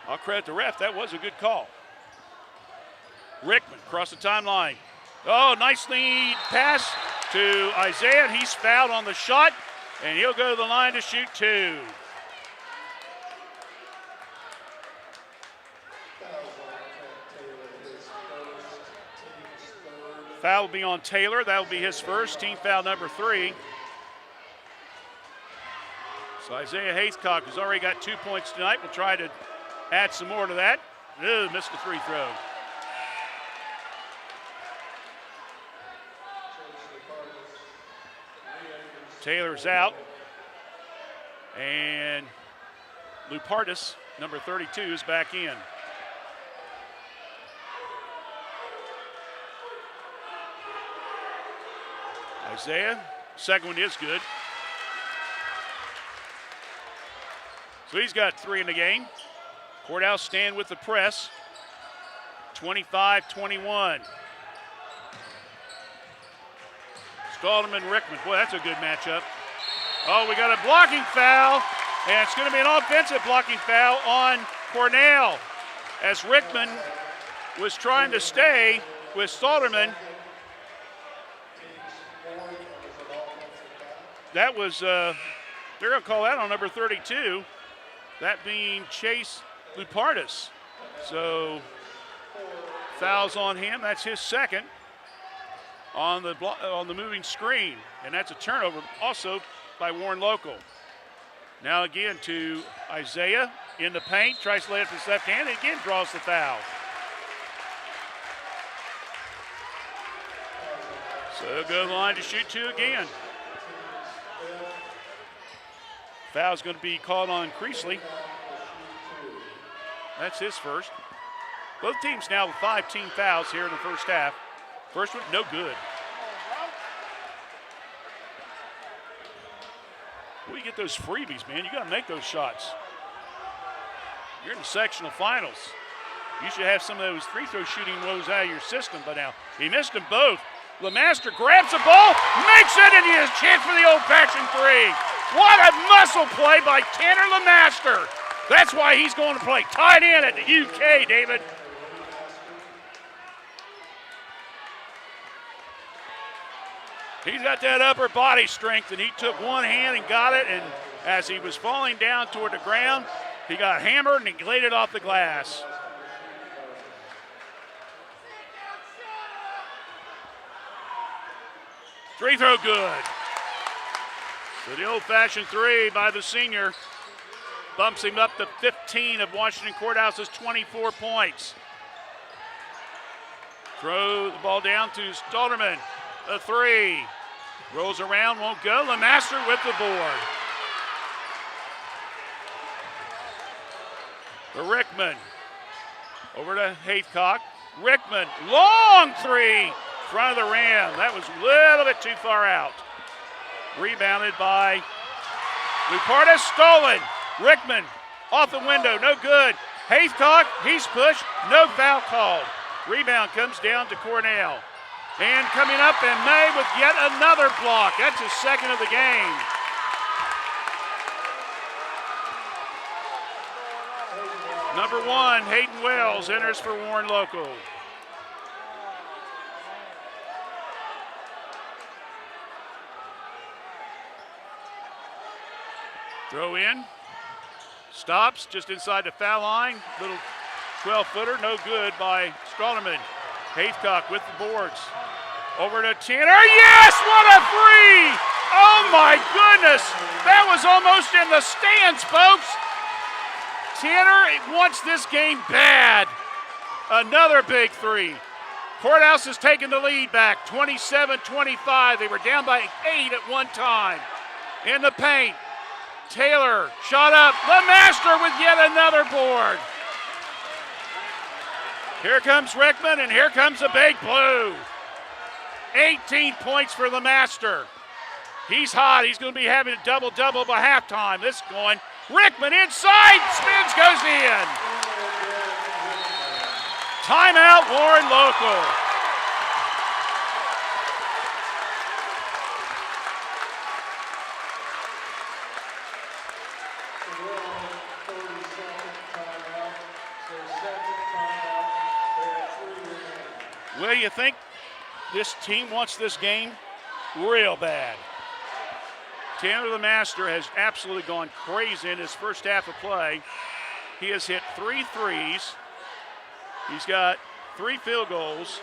I'll credit the ref. That was a good call. Rickman across the timeline. Oh, nice lead pass to Isaiah. He's fouled on the shot, and he'll go to the line to shoot 2. Foul will be on Taylor. That will be his first, team foul number 3. So Isaiah Haythcock has already got 2 points tonight. We'll try to add some more to that. Missed the free throw. Taylor's out. And Lupartis, number 32, is back in. Isaiah, second one is good. So he's got 3 in the game. Courthouse stand with the press. 25-21. Stallman Rickman. Boy, that's a good matchup. Oh, we got a blocking foul, and it's going to be an offensive blocking foul on Cornell as Rickman was trying to stay with Stallman. That was They're going to call that on number 32, that being Chase Lupardis. So fouls on him. That's his second on the moving screen, and that's a turnover also by Warren Local. Now again to Isaiah in the paint, tries to lay it with his left hand, and again draws the foul. So go to the line to shoot two again. Foul's going to be called on Creasley. That's his first. Both teams now with 5 team fouls here in the first half. First one, no good. Well, you get those freebies, man. You got to make those shots. You're in the sectional finals. You should have some of those free throw shooting woes out of your system by now. He missed them both. LeMaster grabs the ball, makes it, and he has a chance for the old-fashioned three. What a muscle play by Tanner LeMaster. That's why he's going to play tight end at the UK, David. He's got that upper body strength, and he took one hand and got it, and as he was falling down toward the ground, he got hammered and he laid it off the glass. Free throw good. So the old-fashioned three by the senior bumps him up to 15 of Washington Courthouse's 24 points. Throw the ball down to Stolderman. A three. Rolls around, won't go. LeMaster with the board. For Rickman. Over to Haithcock. Rickman, long three. Front of the rim. That was a little bit too far out. Rebounded by Lupardis. Stolen. Rickman off the window. No good. Haithcock, he's pushed. No foul called. Rebound comes down to Cornell. And coming up, and May with yet another block. That's his second of the game. Number one, Hayden Wells enters for Warren Local. Throw in. Stops just inside the foul line. Little 12-footer, no good by Strawderman. Haithcock with the boards. Over to Tanner. Yes, what a three! Oh my goodness! That was almost in the stands, folks. Tanner wants this game bad. Another big three. Courthouse has taken the lead back, 27-25. They were down by 8 at one time. In the paint. Taylor, shot up. LeMaster with yet another board. Here comes Rickman, and here comes the Big Blue. 18 points for LeMaster. He's hot. He's going to be having a double-double by halftime. This going. Rickman inside. Spins, goes in. Timeout, Warren Local. Well, you think this team wants this game real bad. Tanner LeMaster has absolutely gone crazy in his first half of play. He has hit 3 threes. He's got 4 field goals,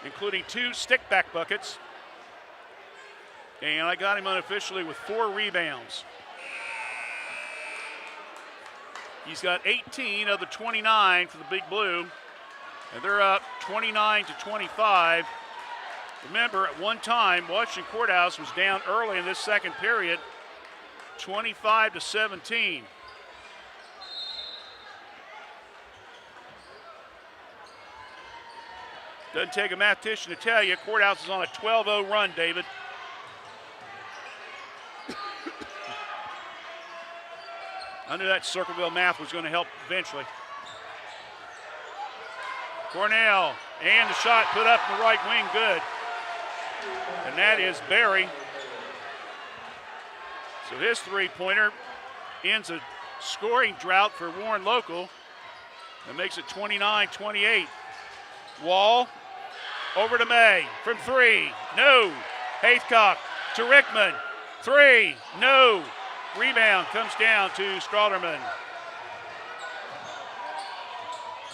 including 2 stick-back buckets. And I got him unofficially with 4 rebounds. He's got 18 of the 29 for the Big Blue, and they're up 29-25. Remember, at one time, Washington Courthouse was down early in this second period, 25-17. Doesn't take a mathematician to tell you, Courthouse is on a 12-0 run, David. I knew that Circleville math was going to help eventually. Cornell, and the shot put up in the right wing, good. And that is Barry. So his three-pointer ends a scoring drought for Warren Local. That makes it 29-28. Wall, over to May from 3. No. Haithcock to Rickman. 3, no. Rebound comes down to Strauderman.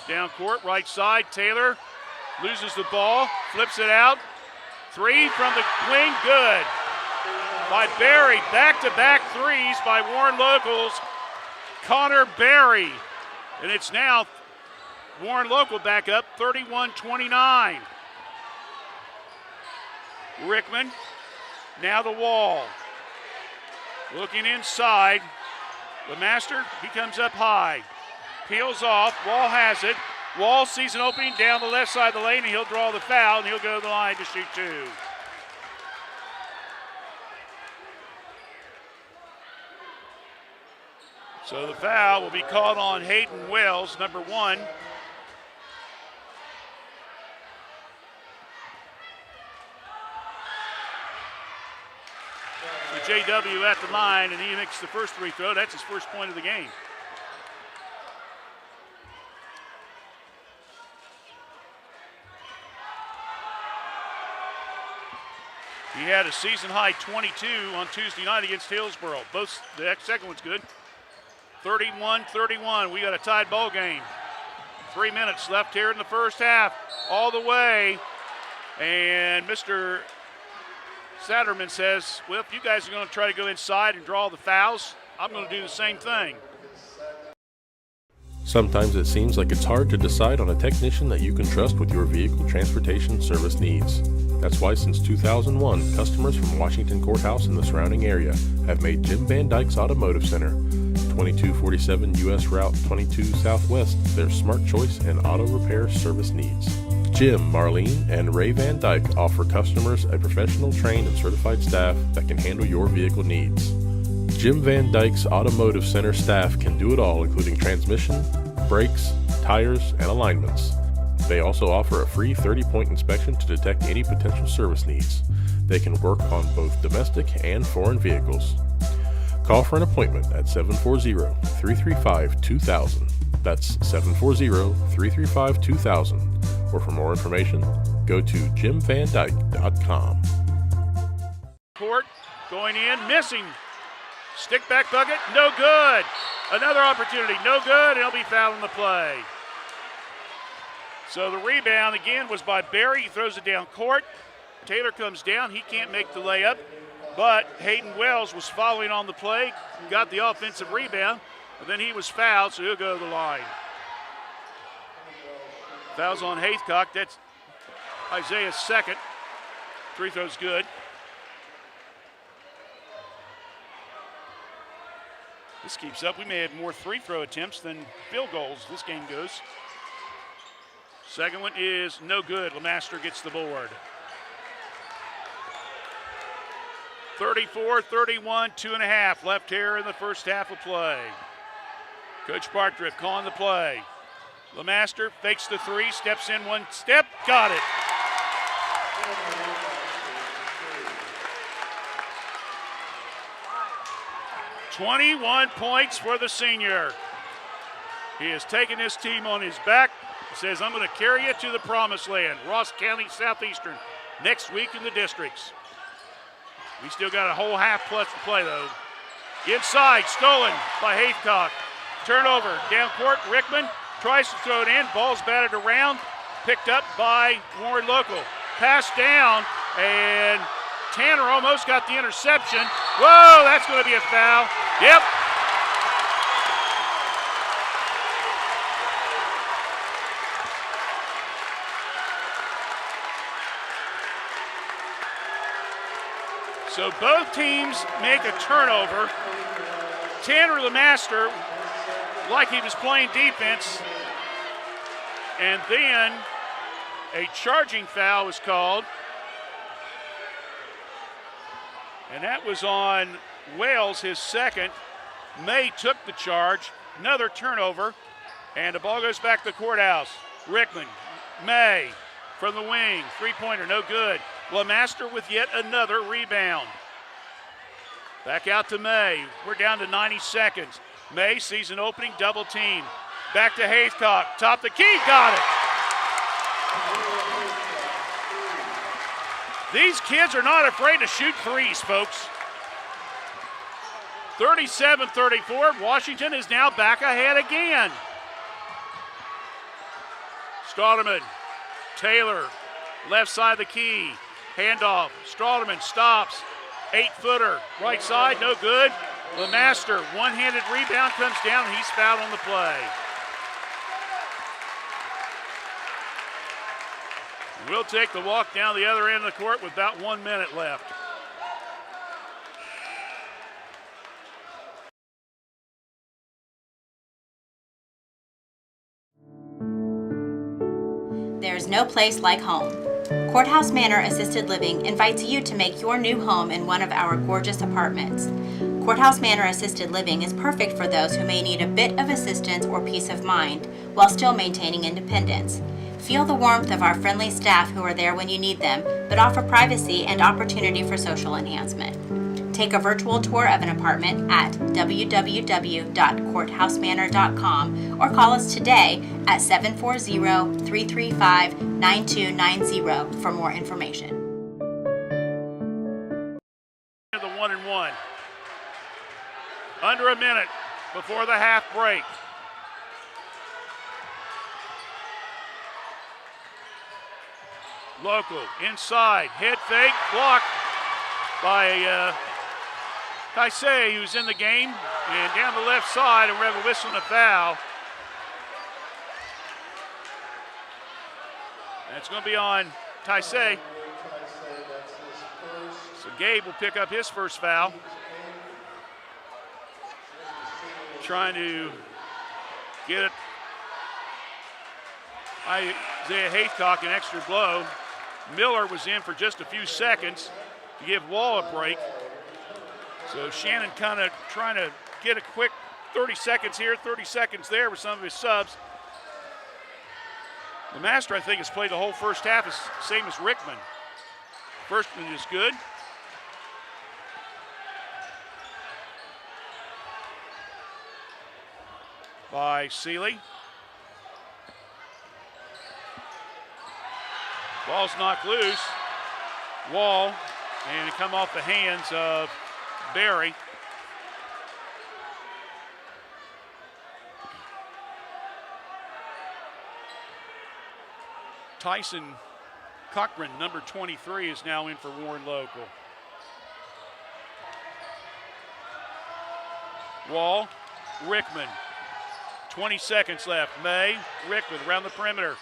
Down court, right side, Taylor loses the ball, flips it out. 3 from the wing, good. By Barry, back-to-back threes by Warren Locals. Connor Barry. And it's now Warren Local back up, 31-29. Rickman, now the wall. Looking inside. LeMaster, he comes up high. Peels off, Wall has it. Wall sees an opening down the left side of the lane, and he'll draw the foul, and he'll go to the line to shoot 2. So the foul will be called on Hayden Wells, number 1. So JW at the line, and he makes the first free throw. That's his first point of the game. He had a season-high 22 on Tuesday night against Hillsboro. The second one's good. 31-31. We got a tied ball game. 3 minutes left here in the first half. All the way. And Mr. Satterman says, well, if you guys are going to try to go inside and draw the fouls, I'm going to do the same thing. Sometimes it seems like it's hard to decide on a technician that you can trust with your vehicle transportation service needs. That's why since 2001, customers from Washington Courthouse and the surrounding area have made Jim Van Dyke's Automotive Center, 2247 U.S. Route 22 Southwest, their smart choice in auto repair service needs. Jim, Marlene, and Ray Van Dyke offer customers a professional, trained, and certified staff that can handle your vehicle needs. Jim Van Dyke's Automotive Center staff can do it all, including transmission, brakes, tires, and alignments. They also offer a free 30-point inspection to detect any potential service needs. They can work on both domestic and foreign vehicles. Call for an appointment at 740-335-2000. That's 740-335-2000. Or for more information, go to jimvandyke.com. Court going in, missing. Stick back bucket, no good. Another opportunity, no good, and he'll be fouled in the play. So the rebound again was by Barry. He throws it down court. Taylor comes down. He can't make the layup, but Hayden Wells was following on the play, got the offensive rebound, but then he was fouled, so he'll go to the line. Fouls on Haythcock. That's Isaiah's second. Free throw's good. This keeps up. We may have more free throw attempts than field goals. This game goes. Second one is no good. LeMaster gets the board. 34-31, 2.5 left here in the first half of play. Coach Partridge calling the play. LeMaster fakes the three, steps in one step, got it. "21 points for the senior. He has taken his team on his back. He says, I'm going to carry you to the promised land. Ross County Southeastern next week in the districts. We still got a whole half plus to play, though. Inside, stolen by Haythcock. Turnover, down court, Rickman tries to throw it in. Ball's batted around, picked up by Warren Local. Pass down, and Tanner almost got the interception. Whoa, that's going to be a foul. Yep. So both teams make a turnover. Tanner LeMaster, like he was playing defense, and then a charging foul was called. And that was on Wales, his second. May took the charge. Another turnover. And the ball goes back to the courthouse. Rickman, May from the wing. Three-pointer, no good. LeMaster with yet another rebound. Back out to May. We're down to 90 seconds. May sees an opening, double team. Back to Haythcock. Top the key, got it. These kids are not afraid to shoot threes, folks. 37-34. Washington is now back ahead again. Stauderman, Taylor, left side of the key. Handoff. Stauderman stops. 8-footer. Right side, no good. LeMaster, one-handed rebound, comes down, and he's fouled on the play. We'll take the walk down the other end of the court with about 1 minute left. There's no place like home. Courthouse Manor Assisted Living invites you to make your new home in one of our gorgeous apartments. Courthouse Manor Assisted Living is perfect for those who may need a bit of assistance or peace of mind while still maintaining independence. Feel the warmth of our friendly staff who are there when you need them, but offer privacy and opportunity for social enhancement. Take a virtual tour of an apartment at www.courthousemanor.com or call us today at 740-335-9290 for more information. The 1-and-1. Under a minute before the half break. Local inside, head fake, blocked by Taisei, who's in the game, and down the left side, and we have a whistle and a foul. That's going to be on Taisei. So Gabe will pick up his first foul. Trying to get it. Isaiah Haycock an extra blow. Miller was in for just a few seconds to give Wall a break. So Shannon kind of trying to get a quick 30 seconds here, 30 seconds there with some of his subs. The Master, I think, has played the whole first half, same as Rickman. First one is good. By Seeley. Ball's knocked loose. Wall, and it come off the hands of Barry. Tyson Cochran, number 23, is now in for Warren Local. Wall, Rickman. 20 seconds left. May, Rickman around the perimeter.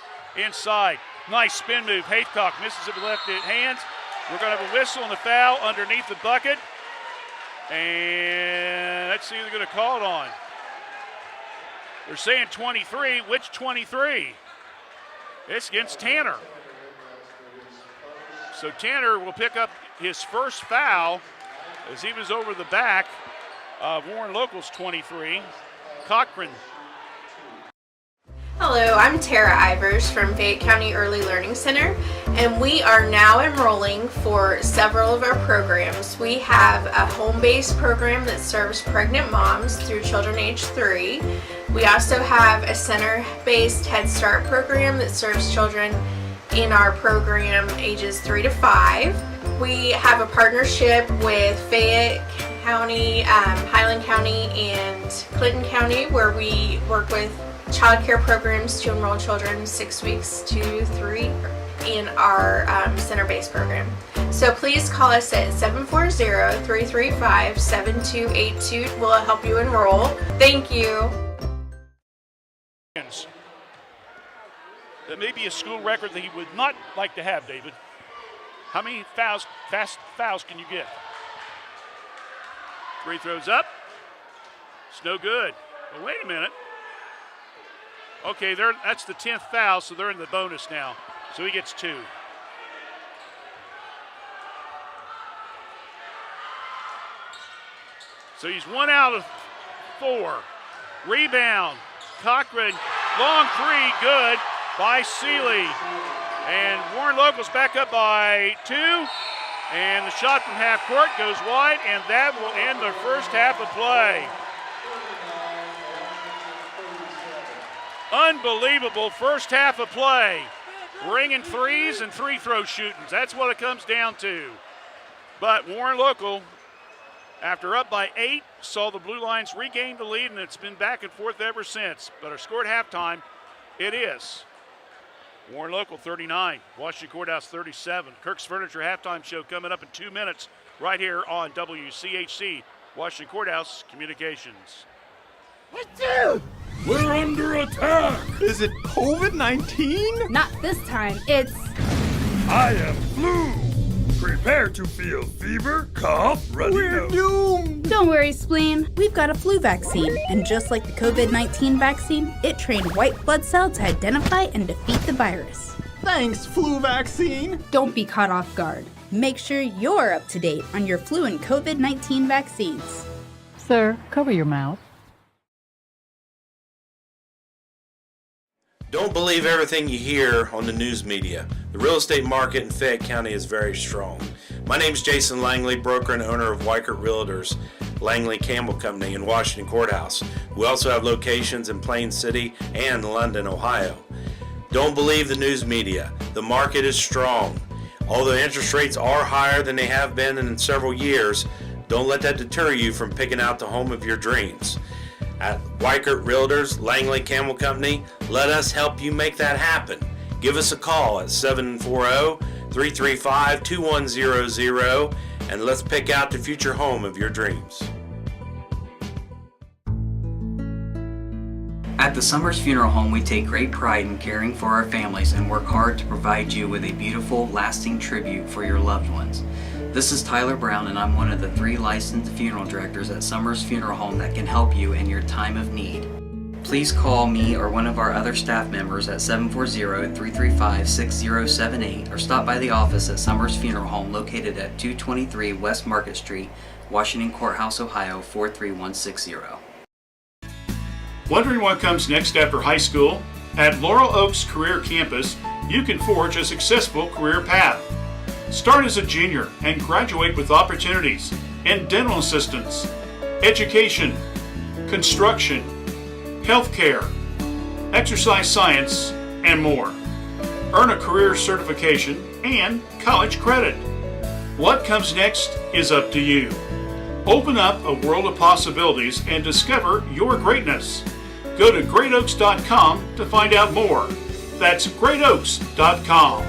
Inside. Nice spin move. Haycock misses it with left hands. We're going to have a whistle and a foul underneath the bucket. And let's see who they're going to call it on. They're saying 23. Which 23? It's against Tanner. So Tanner will pick up his first foul as he was over the back of Warren Local's 23. Cochran. Hello, I'm Tara Ivers from Fayette County Early Learning Center, and we are now enrolling for several of our programs. We have a home-based program that serves pregnant moms through children age 3. We also have a center-based Head Start program that serves children in our program ages 3 to 5. We have a partnership with Fayette County, Highland County, and Clinton County, where we work with child care programs to enroll children 6 weeks to 3 in our center-based program. So please call us at 740-335-7282. We'll help you enroll. Thank you. That may be a school record that he would not like to have, David. How many fast fouls can you get? Free throws up. It's no good. Well, wait a minute. Okay, that's the 10th foul, so they're in the bonus now. So he gets 2. So he's 1 out of 4. Rebound. Cochran, long 3, good by Seeley. And Warren Local's back up by 2. And the shot from half court goes wide, and that will end the first half of play. Unbelievable first half of play. ringing threes and free throw shootings. That's what it comes down to. But Warren Local, after up by 8, saw the Blue Lions regain the lead, and it's been back and forth ever since. But our score at halftime, it is Warren Local 39, Washington Courthouse 37. Kirk's Furniture halftime show coming up in 2 minutes right here on WCHC, Washington Courthouse Communications. We're under attack! Is it COVID-19? Not this time. It's I am flu! Prepare to feel fever, cough, runny We're nose. doomed! Don't worry, Spleen. We've got a flu vaccine, and just like the COVID-19 vaccine, it trained white blood cells to identify and defeat the virus. Thanks, flu vaccine! Don't be caught off guard. Make sure you're up to date on your flu and COVID-19 vaccines. Sir, cover your mouth. Don't believe everything you hear on the news media. The real estate market in Fayette County is very strong. My name is Jason Langley, broker and owner of Weichert Realtors, Langley Campbell Company in Washington Courthouse. We also have locations in Plain City and London, Ohio. Don't believe the news media. The market is strong. Although interest rates are higher than they have been in several years, don't let that deter you from picking out the home of your dreams. At Weichert Realtors, Langley Campbell Company, let us help you make that happen. Give us a call at 740-335-2100 and let's pick out the future home of your dreams. At the Summers Funeral Home, we take great pride in caring for our families and work hard to provide you with a beautiful, lasting tribute for your loved ones. This is Tyler Brown, and I'm one of the 3 licensed funeral directors at Summers Funeral Home that can help you in your time of need. Please call me or one of our other staff members at 740-335-6078 or stop by the office at Summers Funeral Home located at 223 West Market Street, Washington Courthouse, Ohio 43160. Wondering what comes next after high school? At Laurel Oaks Career Campus, you can forge a successful career path. Start as a junior and graduate with opportunities in dental assistance, education, construction, healthcare, exercise science, and more. Earn a career certification and college credit. What comes next is up to you. Open up a world of possibilities and discover your greatness. Go to greatoaks.com to find out more. That's greatoaks.com.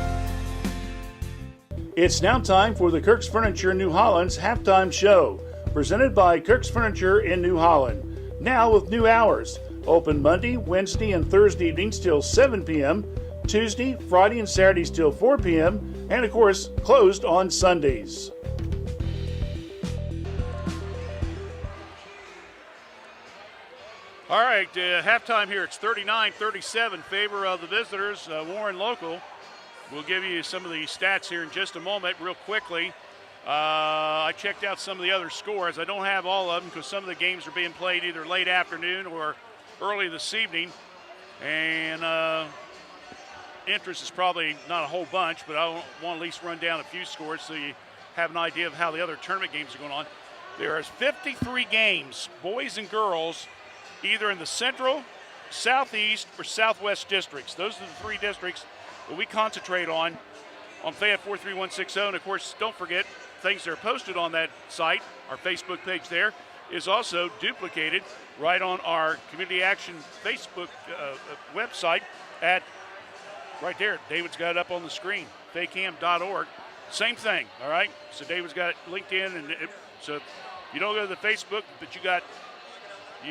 It's now time for the Kirk's Furniture New Holland's halftime show, presented by Kirk's Furniture in New Holland. Now with new hours. Open Monday, Wednesday, and Thursday evenings till 7 p.m., Tuesday, Friday, and Saturdays till 4 p.m., and of course, closed on Sundays. All right, halftime here. It's 39-37 favor of the visitors, Warren Local. We'll give you some of the stats here in just a moment. Real quickly, I checked out some of the other scores. I don't have all of them because some of the games are being played either late afternoon or early this evening. And interest is probably not a whole bunch, but I want to at least run down a few scores so you have an idea of how the other tournament games are going on. There is 53 games, boys and girls, either in the Central, Southeast, or Southwest districts. Those are the 3 districts that we concentrate on Fayette 43160. And of course, don't forget, things that are posted on that site, our Facebook page there, is also duplicated right on our Community Action Facebook website at right there. David's got it up on the screen, faycam.org. Same thing, all right? So David's got it linked in, and so if you don't go to the Facebook, but you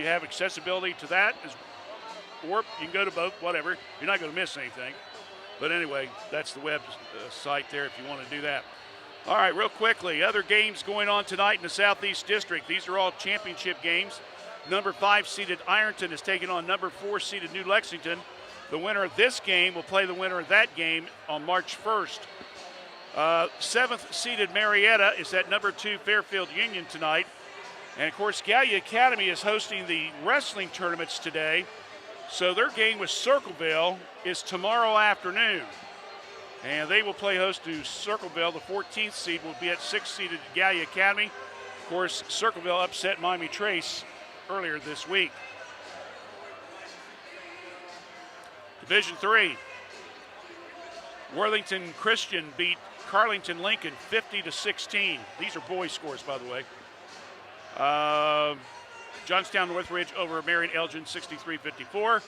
have accessibility to that, or you can go to both, whatever. You're not going to miss anything. But anyway, that's the web site there if you want to do that. All right, real quickly, other games going on tonight in the Southeast District. These are all championship games. Number 5-seeded Ironton is taking on number 4-seeded New Lexington. The winner of this game will play the winner of that game on March 1st. 7th-seeded Marietta is at number 2 Fairfield Union tonight. And, of course, Gallia Academy is hosting the wrestling tournaments today. So their game with Circleville is tomorrow afternoon. And they will play host to Circleville. The 14th seed will be at 6th-seeded Gallia Academy. Of course, Circleville upset Miami Trace earlier this week. Division 3. Worthington Christian beat Carlington Lincoln 50-16. These are boys' scores, by the way. Johnstown Northridge over Marion Elgin 63-54.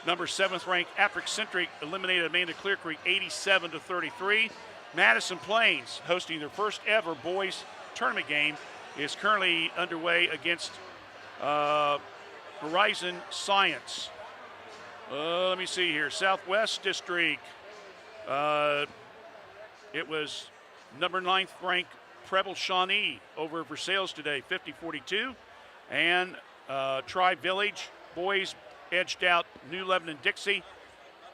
Number 7th ranked Afric Centric eliminated Amanda Clear Creek 87-33. Madison Plains, hosting their first ever boys tournament game, is currently underway against Horizon Science. Let me see here. Southwest District. It was number 9th ranked Preble Shawnee over Versailles today, 50-42. And Tri-Village boys edged out New Lebanon Dixie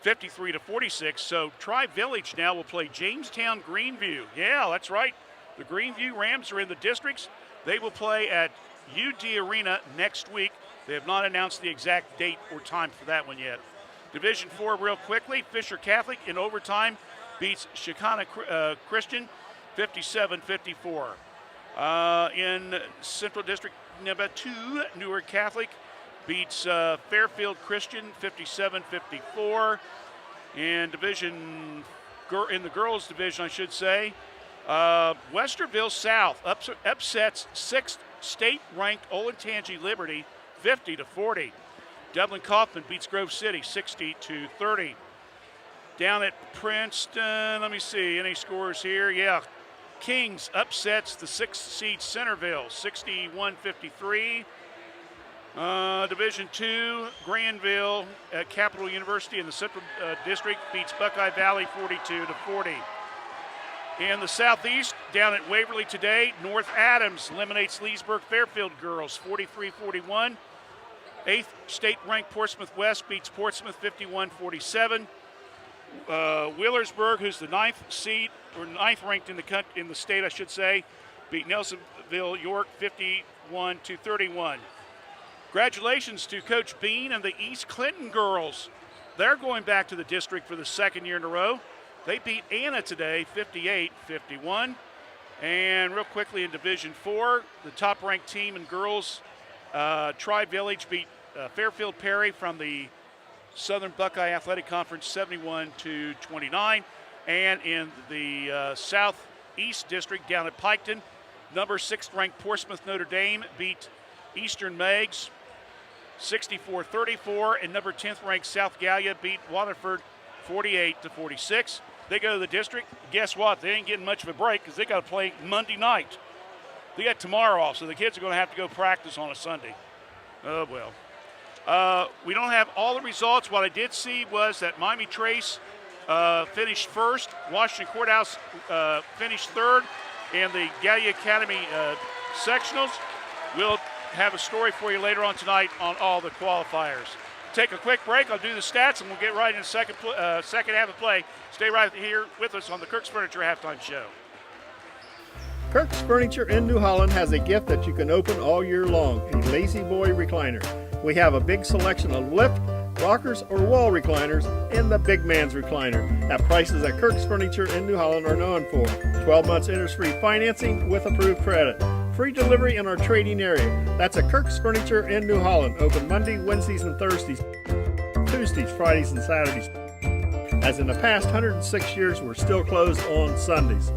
53-46. So Tri-Village now will play Jamestown Greenview. Yeah, that's right. The Greenview Rams are in the districts. They will play at UD Arena next week. They have not announced the exact date or time for that one yet. Division 4 real quickly. Fisher Catholic in overtime beats Chicana Christian 57-54. In Central District number 2, Newark Catholic beats Fairfield Christian 57-54. In the girls division, I should say, Westerville South upsets 6th state-ranked Olentangy Liberty 50-40. Dublin Kaufman beats Grove City 60-30. Down at Princeton, let me see, any scores here? Yeah, Kings upsets the 6th seed Centerville 61-53. Division 2, Granville at Capital University in the Central District beats Buckeye Valley 42-40. In the Southeast, down at Waverly today, North Adams eliminates Leesburg Fairfield girls 43-41. 8th state-ranked Portsmouth West beats Portsmouth 51-47. Wheelersburg, who's the 9th seed, or 9th ranked in the state, I should say, beat Nelsonville York 51-31. Congratulations to Coach Bean and the East Clinton girls. They're going back to the district for the 2nd year in a row. They beat Anna today 58-51. And real quickly in Division 4, the top-ranked team in girls, Tri-Village beat Fairfield Perry from the Southern Buckeye Athletic Conference 71-29. And in the Southeast District down at Piketon, number 6th ranked Portsmouth Notre Dame beat Eastern Megs 64-34, and number 10th ranked South Gallia beat Waterford 48-46. They go to the district. Guess what? They ain't getting much of a break because they got to play Monday night. They got tomorrow off, so the kids are going to have to go practice on a Sunday. Oh, well. We don't have all the results. What I did see was that Miami Trace finished first. Washington Courthouse finished third. And the Gallia Academy sectionals. We'll have a story for you later on tonight on all the qualifiers. Take a quick break. I'll do the stats, and we'll get right into the second half of play. Stay right here with us on the Kirk's Furniture Halftime Show. Kirk's Furniture in New Holland has a gift that you can open all year long, a Lazy Boy recliner. We have a big selection of lift, rockers, or wall recliners, and the big man's recliner at prices that Kirk's Furniture in New Holland are known for. 12 months interest-free financing with approved credit. Free delivery in our trading area. That's at Kirk's Furniture in New Holland. Open Monday, Wednesdays, and Thursdays. Tuesdays, Fridays, and Saturdays. As in the past 106 years, we're still closed on Sundays.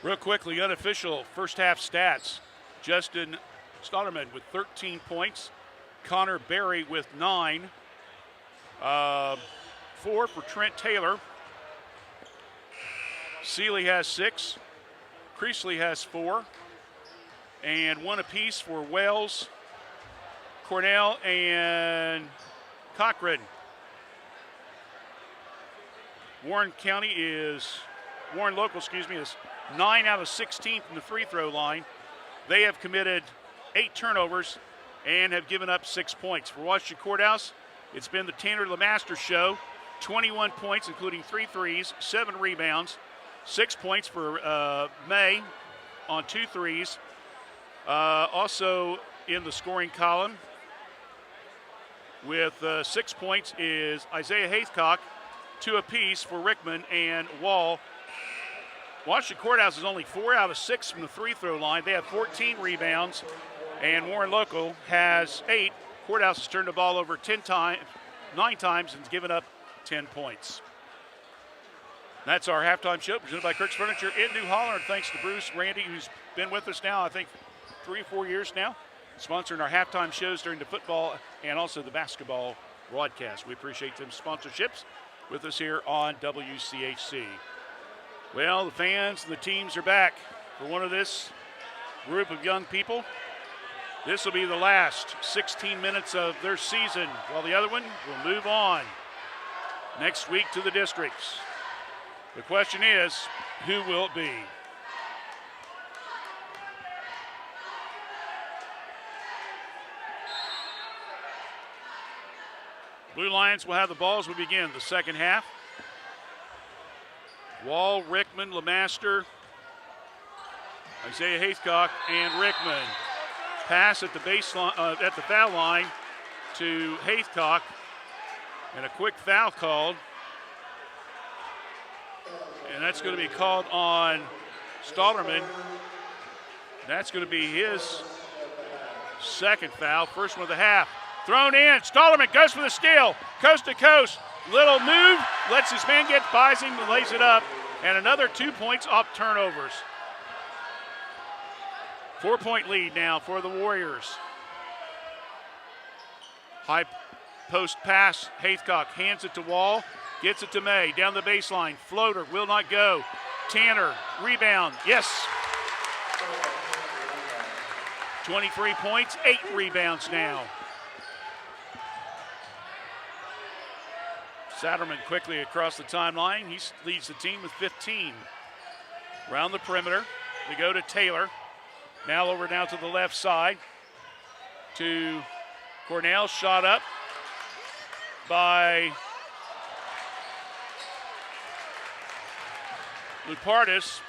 Real quickly, unofficial first half stats. Justin Stotterman with 13 points. Connor Berry with 9. 4 for Trent Taylor. Seeley has 6. Creasley has 4. And 1 apiece for Wells, Cornell, and Cochran. Warren Local is 9 out of 16 from the free throw line. They have committed 8 turnovers and have given up 6 points. For Washington Courthouse, it's been the Tanner LeMaster show. 21 points, including 3 threes, 7 rebounds, 6 points for May on 2 threes. Also in the scoring column with 6 points is Isaiah Haithcock, 2 apiece for Rickman and Wall. Washington Courthouse is only 4 out of 6 from the free throw line. They have 14 rebounds, and Warren Local has 8. Courthouse has turned the ball over 9 times and given up 10 points. That's our halftime show presented by Kirk's Furniture in New Holland. Thanks to Bruce Randy, who's been with us now, I think 3 or 4 years now, sponsoring our halftime shows during the football and also the basketball broadcast. We appreciate them sponsorships with us here on WCHC. Well, the fans and the teams are back for one of this group of young people. This will be the last 16 minutes of their season, while the other one will move on next week to the districts. The question is, who will it be? Blue Lions will have the ball as we begin the second half. Wall, Rickman, Lemaster, Isaiah Haithcock, and Rickman. Pass at the baseline, at the foul line to Haithcock, and a quick foul called. And that's going to be called on Stollerman. That's going to be his second foul, first one of the half. Thrown in, Stollerman goes for the steal, coast to coast. Little move, lets his man get, buys him, and lays it up. And another 2 points off turnovers. 4-point lead now for the Warriors. High post pass, Haithcock hands it to Wall, gets it to May, down the baseline, floater, will not go. Tanner, rebound, yes. 23 points, 8 rebounds now. Satterman quickly across the timeline. He leads the team with 15. Around the perimeter, we go to Taylor. Now over now to the left side to Cornell. Shot up by Lupardis.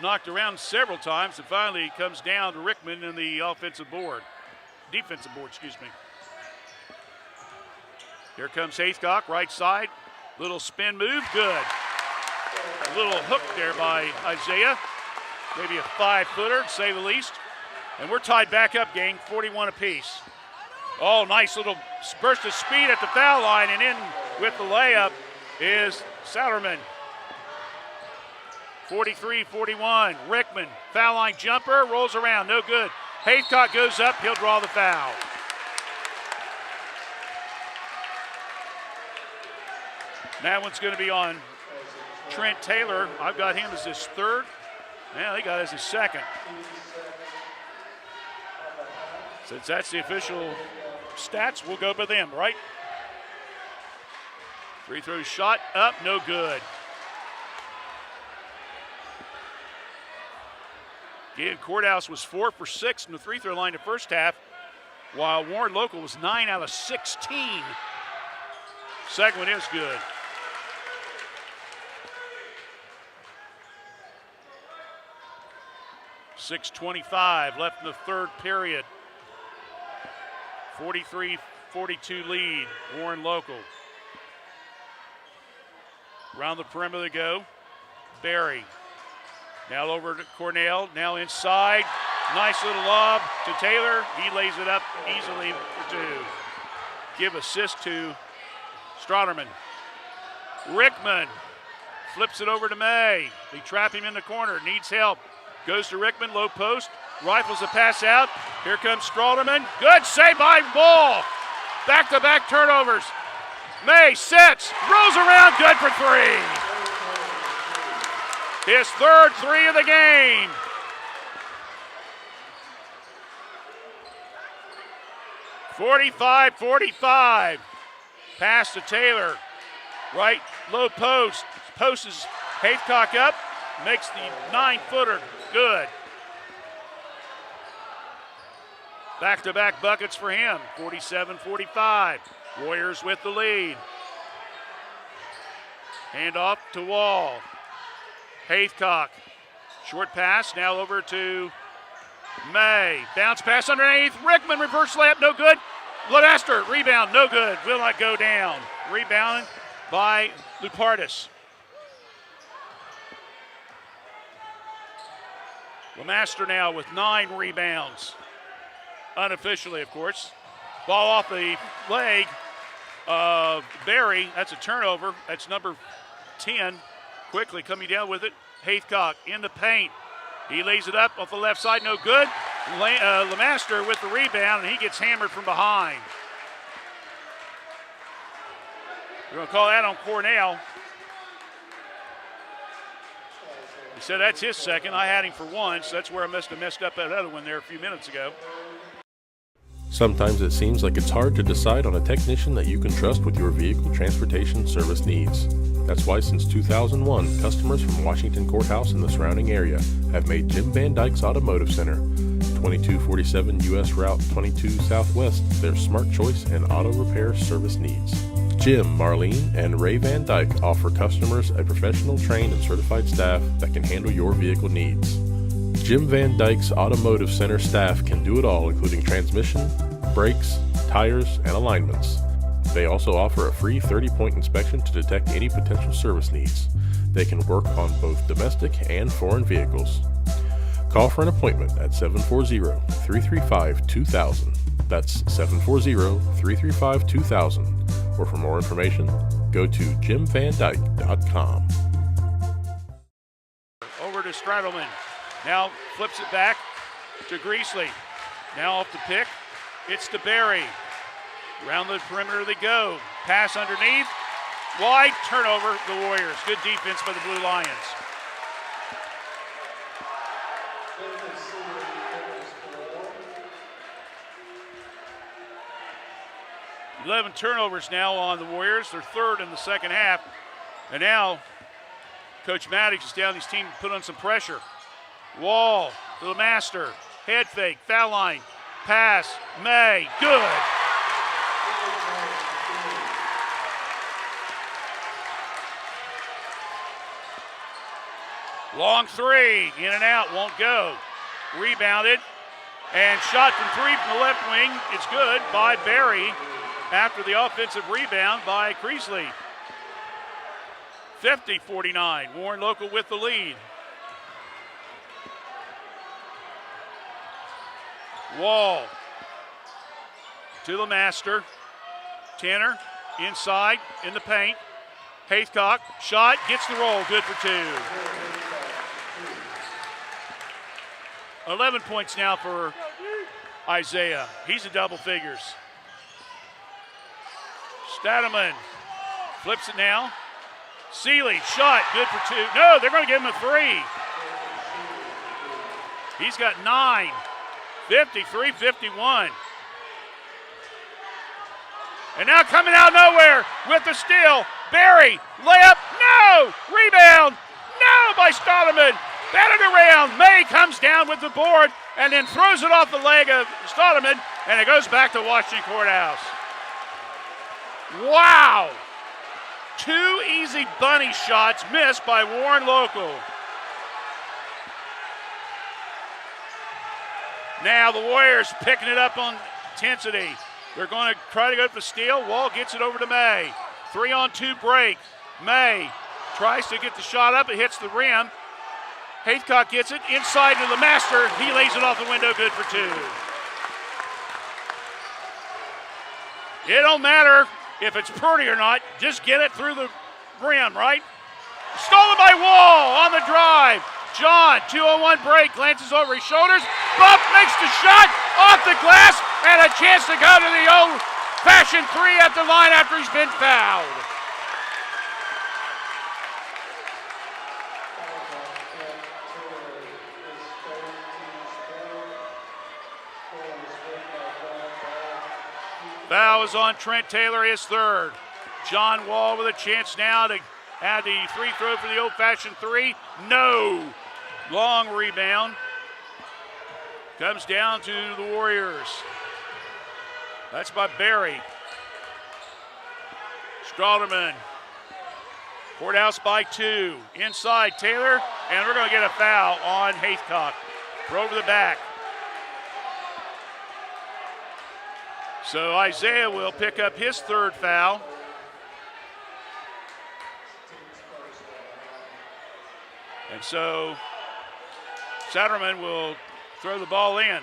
Knocked around several times and finally comes down to Rickman in the defensive board, excuse me. Here comes Haithcock, right side. Little spin move, good. A little hook there by Isaiah. Maybe a 5-footer, to say the least. And we're tied back up, gang, 41 apiece. Oh, nice little burst of speed at the foul line, and in with the layup is Satterman. 43-41, Rickman, foul line jumper, rolls around, no good. Haithcock goes up, he'll draw the foul. That one's going to be on Trent Taylor. I've got him as his third. Yeah, they got it as his second. Since that's the official stats, we'll go by them, right? Free throw shot up, no good. Again, Courthouse was 4 for 6 from the free throw line the first half, while Warren Local was 9 out of 16. Second one is good. .6:25 left in the third period. 43-42 lead, Warren Local. Around the perimeter they go. Barry. Now over to Cornell, now inside. Nice little lob to Taylor. He lays it up easily for 2. Give assist to Strouderman. Rickman flips it over to May. They trap him in the corner, needs help. Goes to Rickman, low post, rifles the pass out. Here comes Strouderman. Good save by Wall. Back-to-back turnovers. May sets, rolls around, good for 3. His third 3 of the game. .45-45. Pass to Taylor. Right, low post. Posts Haithcock up. Makes the 9-footer good. Back-to-back buckets for him. 47-45. Warriors with the lead. Hand off to Wall. Haithcock. Short pass, now over to May. Bounce pass underneath. Rickman, reverse layup, no good. Lemaster, rebound, no good. Will not go down. Rebounded by Lupardis. Lemaster now with 9 rebounds. Unofficially, of course. Ball off the leg of Barry. That's a turnover. That's number 10. Quickly coming down with it. Haithcock in the paint. He lays it up off the left side. No good. LeMaster with the rebound, and he gets hammered from behind. We're going to call that on Cornell. He said that's his second. I had him for one, so that's where I must have messed up that other one there a few minutes ago. Sometimes it seems like it's hard to decide on a technician that you can trust with your vehicle transportation service needs. That's why since 2001, customers from Washington Courthouse and the surrounding area have made Jim Van Dyke's Automotive Center, 2247 U.S. Route 22 Southwest, their smart choice in auto repair service needs. Jim, Marlene, and Ray Van Dyke offer customers a professional, trained, and certified staff that can handle your vehicle needs. Jim Van Dyke's Automotive Center staff can do it all, including transmission, brakes, tires, and alignments. They also offer a free 30-point inspection to detect any potential service needs. They can work on both domestic and foreign vehicles. Call for an appointment at 740-335-2000. That's 740-335-2000. Or for more information, go to jimvandyke.com. Over to Stradelman. Now flips it back to Greasley. Now off the pick. It's to Barry. Around the perimeter they go. Pass underneath. Wide turnover, the Warriors. Good defense by the Blue Lions. $11 turnovers now on the Warriors. They're third in the second half. And now Coach Maddox is down his team to put on some pressure. Wall to the master. Head fake, foul line. Pass, May, good. Long three, in and out, won't go. Rebounded, and shot from three from the left wing. It's good by Barry after the offensive rebound by Creasley. 50-49, Warren Local with the lead. Wall to the master. Tanner inside in the paint. Haithcock, shot, gets the roll, good for two. 11 points now for Isaiah. He's in double figures. Stadelman flips it now. Seeley, shot, good for two. No, they're going to give him a three. He's got 9. 53-51. And now coming out of nowhere with the steal. Barry, layup, no! Rebound, no by Stadelman. Batted around. May comes down with the board and then throws it off the leg of Stadelman, and it goes back to Washington Courthouse. Wow! 2 easy bunny shots missed by Warren Local. Now the Warriors picking it up on intensity. They're going to try to go for the steal. Wall gets it over to May. 3-on-2 break. May tries to get the shot up. It hits the rim. Haithcock gets it inside to the master. He lays it off the window, good for 2. It don't matter if it's pretty or not. Just get it through the rim, right? Stolen by Wall on the drive. John, 2-on-1 break, glances over his shoulders. Buff makes the shot off the glass, and a chance to go to the old-fashioned 3 at the line after he's been fouled. Foul is on Trent Taylor, his third. John Wall with a chance now to add the free throw for the old-fashioned 3. No. Long rebound. Comes down to the Warriors. That's by Barry. Stradelman. Courthouse by 2. Inside Taylor, and we're going to get a foul on Haithcock. Throw over the back. So Isaiah will pick up his third foul. And so Satterman will throw the ball in.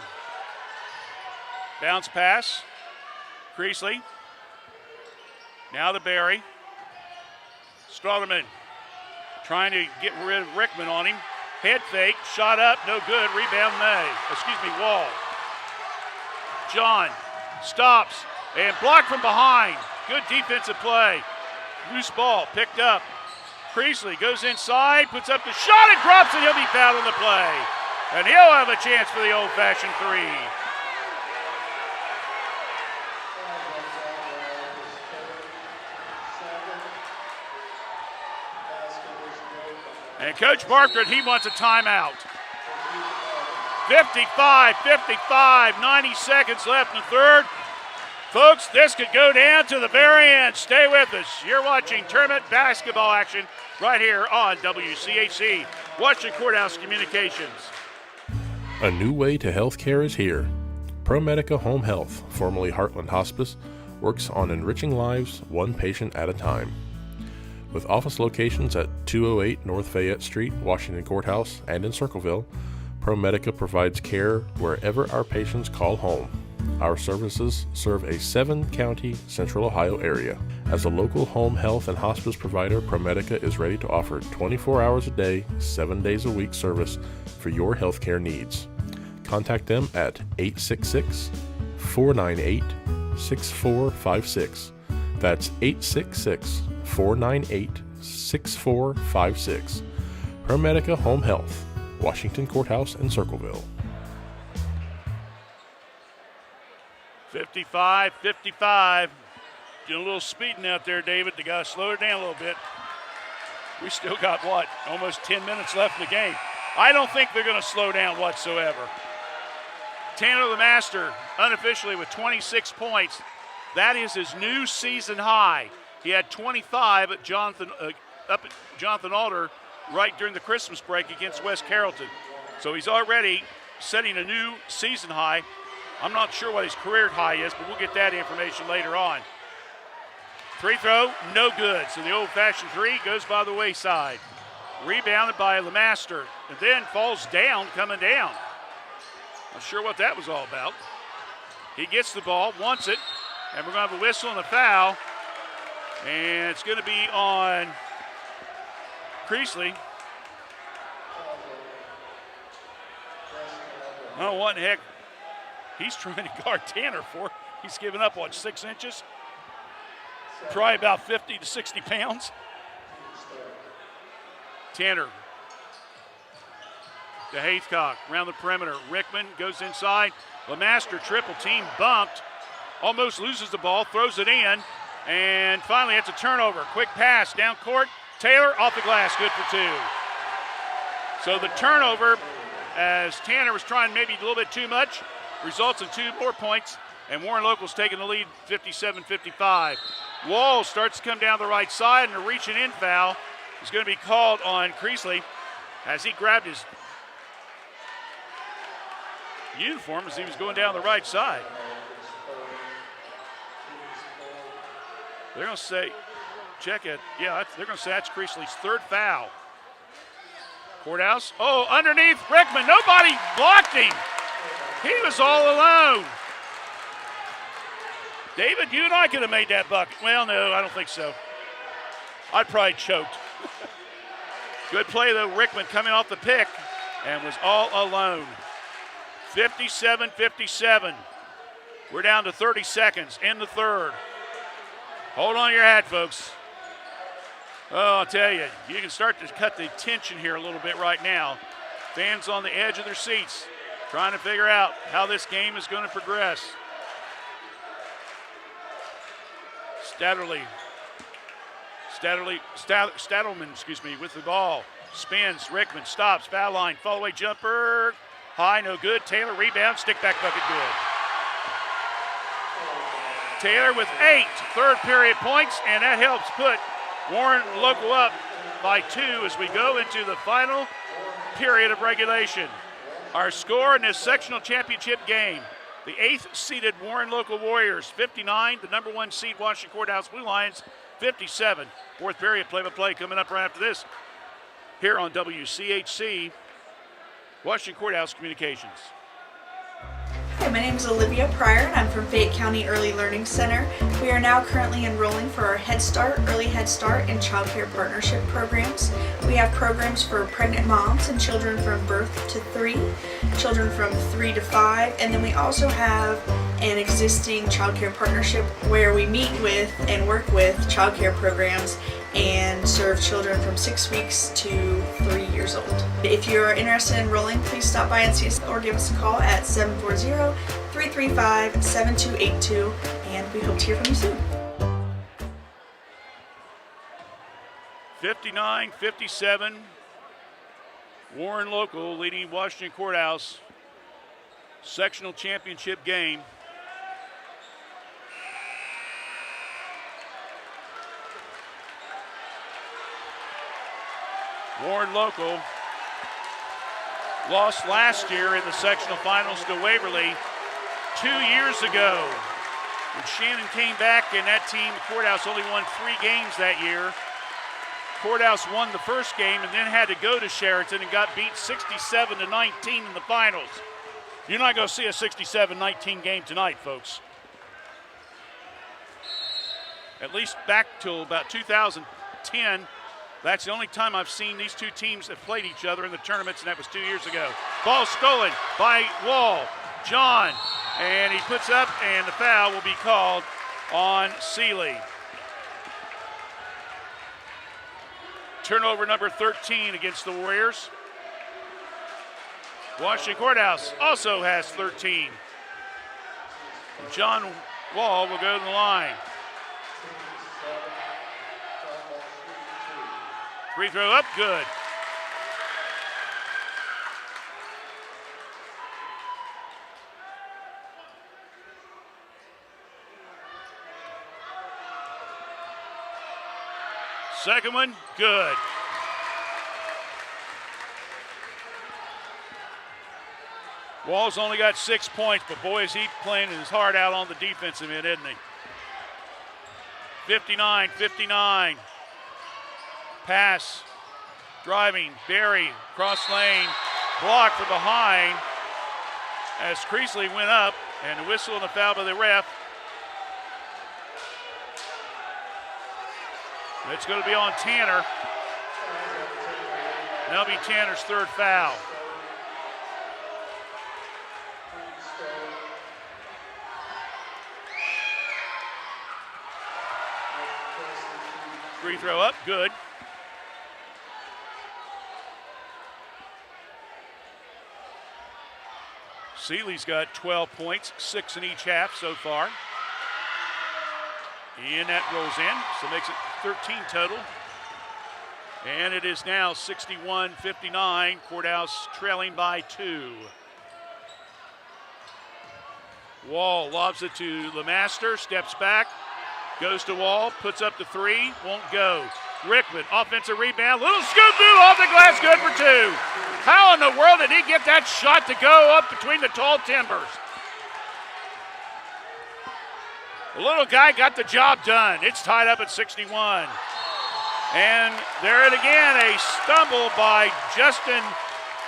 Bounce pass. Creasley. Now to Barry. Strotherman trying to get rid of Rickman on him. Head fake, shot up, no good. Rebound Wall. John stops and blocked from behind. Good defensive play. Loose ball picked up. Creasley goes inside, puts up the shot and drops it. He'll be fouled on the play. And he'll have a chance for the old-fashioned three. And Coach Barker, he wants a timeout. 55, 90 seconds left in the third. Folks, this could go down to the very end. Stay with us. You're watching tournament basketball action right here on WCHC, Washington Courthouse Communications. A new way to healthcare is here. ProMedica Home Health, formerly Heartland Hospice, works on enriching lives one patient at a time. With office locations at 208 North Fayette Street, Washington Courthouse, and in Circleville, ProMedica provides care wherever our patients call home. Our services serve a 7-county Central Ohio area. As a local home health and hospice provider, ProMedica is ready to offer 24 hours a day, 7 days a week service for your healthcare needs. Contact them at 866-498-6456. That's 866-498-6456. ProMedica Home Health, Washington Courthouse and Circleville. 55. Doing a little speeding out there, David. They got to slow it down a little bit. We still got, almost 10 minutes left in the game. I don't think they're going to slow down whatsoever. Tanner Lemaster, unofficially with 26 points. That is his new season high. He had 25 at Jonathan Alder right during the Christmas break against West Carrollton. So he's already setting a new season high. I'm not sure what his career high is, but we'll get that information later on. Free throw, no good. So the old-fashioned three goes by the wayside. Rebounded by Lemaster, and then falls down, coming down. Not sure what that was all about. He gets the ball, wants it, and we're going to have a whistle and a foul. And it's going to be on Creasley. Oh, what in the heck? He's trying to guard Tanner for. He's given up, 6 inches? Probably about 50 to 60 pounds. Tanner to Haithcock, around the perimeter. Rickman goes inside. Lemaster triple team bumped. Almost loses the ball, throws it in. And finally, it's a turnover. Quick pass down court. Taylor off the glass, good for 2. So the turnover, as Tanner was trying maybe a little bit too much, results in 2 more points, and Warren Local's taking the lead 57-55. Wall starts to come down the right side, and a reaching in foul is going to be called on Creasley as he grabbed his uniform as he was going down the right side. They're going to say, check it. Yeah, they're going to say that's Creasley's 3rd foul. Courthouse. Oh, underneath Rickman. Nobody blocked him. He was all alone. David, you and I could have made that bucket. Well, no, I don't think so. I'd probably choked. Good play, though. Rickman coming off the pick and was all alone. 57-57. We're down to 30 seconds in the third. Hold on to your hat, folks. Oh, I'll tell you, you can start to cut the tension here a little bit right now. Fans on the edge of their seats trying to figure out how this game is going to progress. Stadelman, with the ball. Spins, Rickman stops, foul line, fall away jumper. High, no good. Taylor rebound, stick back bucket, good. Taylor with 8 third period points, and that helps put Warren Local up by 2 as we go into the final period of regulation. Our score in this sectional championship game, the 8th seeded Warren Local Warriors 59, the number 1 seed Washington Courthouse Blue Lions 57. 4th period play-by-play coming up right after this here on WCHC, Washington Courthouse Communications. Hey, Hi, my name is Olivia Pryor and I'm from Fayette County Early Learning Center. We are now currently enrolling for our Head Start, Early Head Start, and Child Care Partnership programs. We have programs for pregnant moms and children from birth to 3, children from 3 to 5, and then we also have an existing Child Care Partnership where we meet with and work with child care programs and serve children from 6 weeks to 3 years old. If you're interested in enrolling, please stop by and see us or give us a call at 740-335-7282, and we hope to hear from you soon. 59-57, Warren Local leading Washington Courthouse sectional championship game. Warren Local lost last year in the sectional finals to Waverly 2 years ago. When Shannon came back and that team, the Courthouse, only won 3 games that year. Courthouse won the first game and then had to go to Sheraton and got beat 67-19 in the finals. You're not going to see a 67-19 game tonight, folks. At least back till about 2010. That's the only time I've seen these two teams have played each other in the tournaments, and that was 2 years ago. Ball stolen by Wall. John, and he puts up, and the foul will be called on Seeley. Turnover number 13 against the Warriors. Washington Courthouse also has 13. John Wall will go to the line. Free throw up, good. Second one, good. Wall's only got 6 points, but boy, is he playing his heart out on the defensive end, isn't he? 59-59. Pass, driving, Berry, cross lane, block from behind as Creasley went up, and a whistle and a foul by the ref. It's going to be on Tanner. That'll be Tanner's third foul. Free throw up, good. Seeley's got 12 points, 6 in each half so far. And that rolls in, so makes it 13 total. And it is now 61-59, Courthouse trailing by 2. Wall lobs it to LeMaster, steps back, goes to Wall, puts up the 3, won't go. Rickman, offensive rebound, little scoop move off the glass, good for 2. How in the world did he get that shot to go up between the tall timbers? The little guy got the job done. It's tied up at 61. And there it again, a stumble by Justin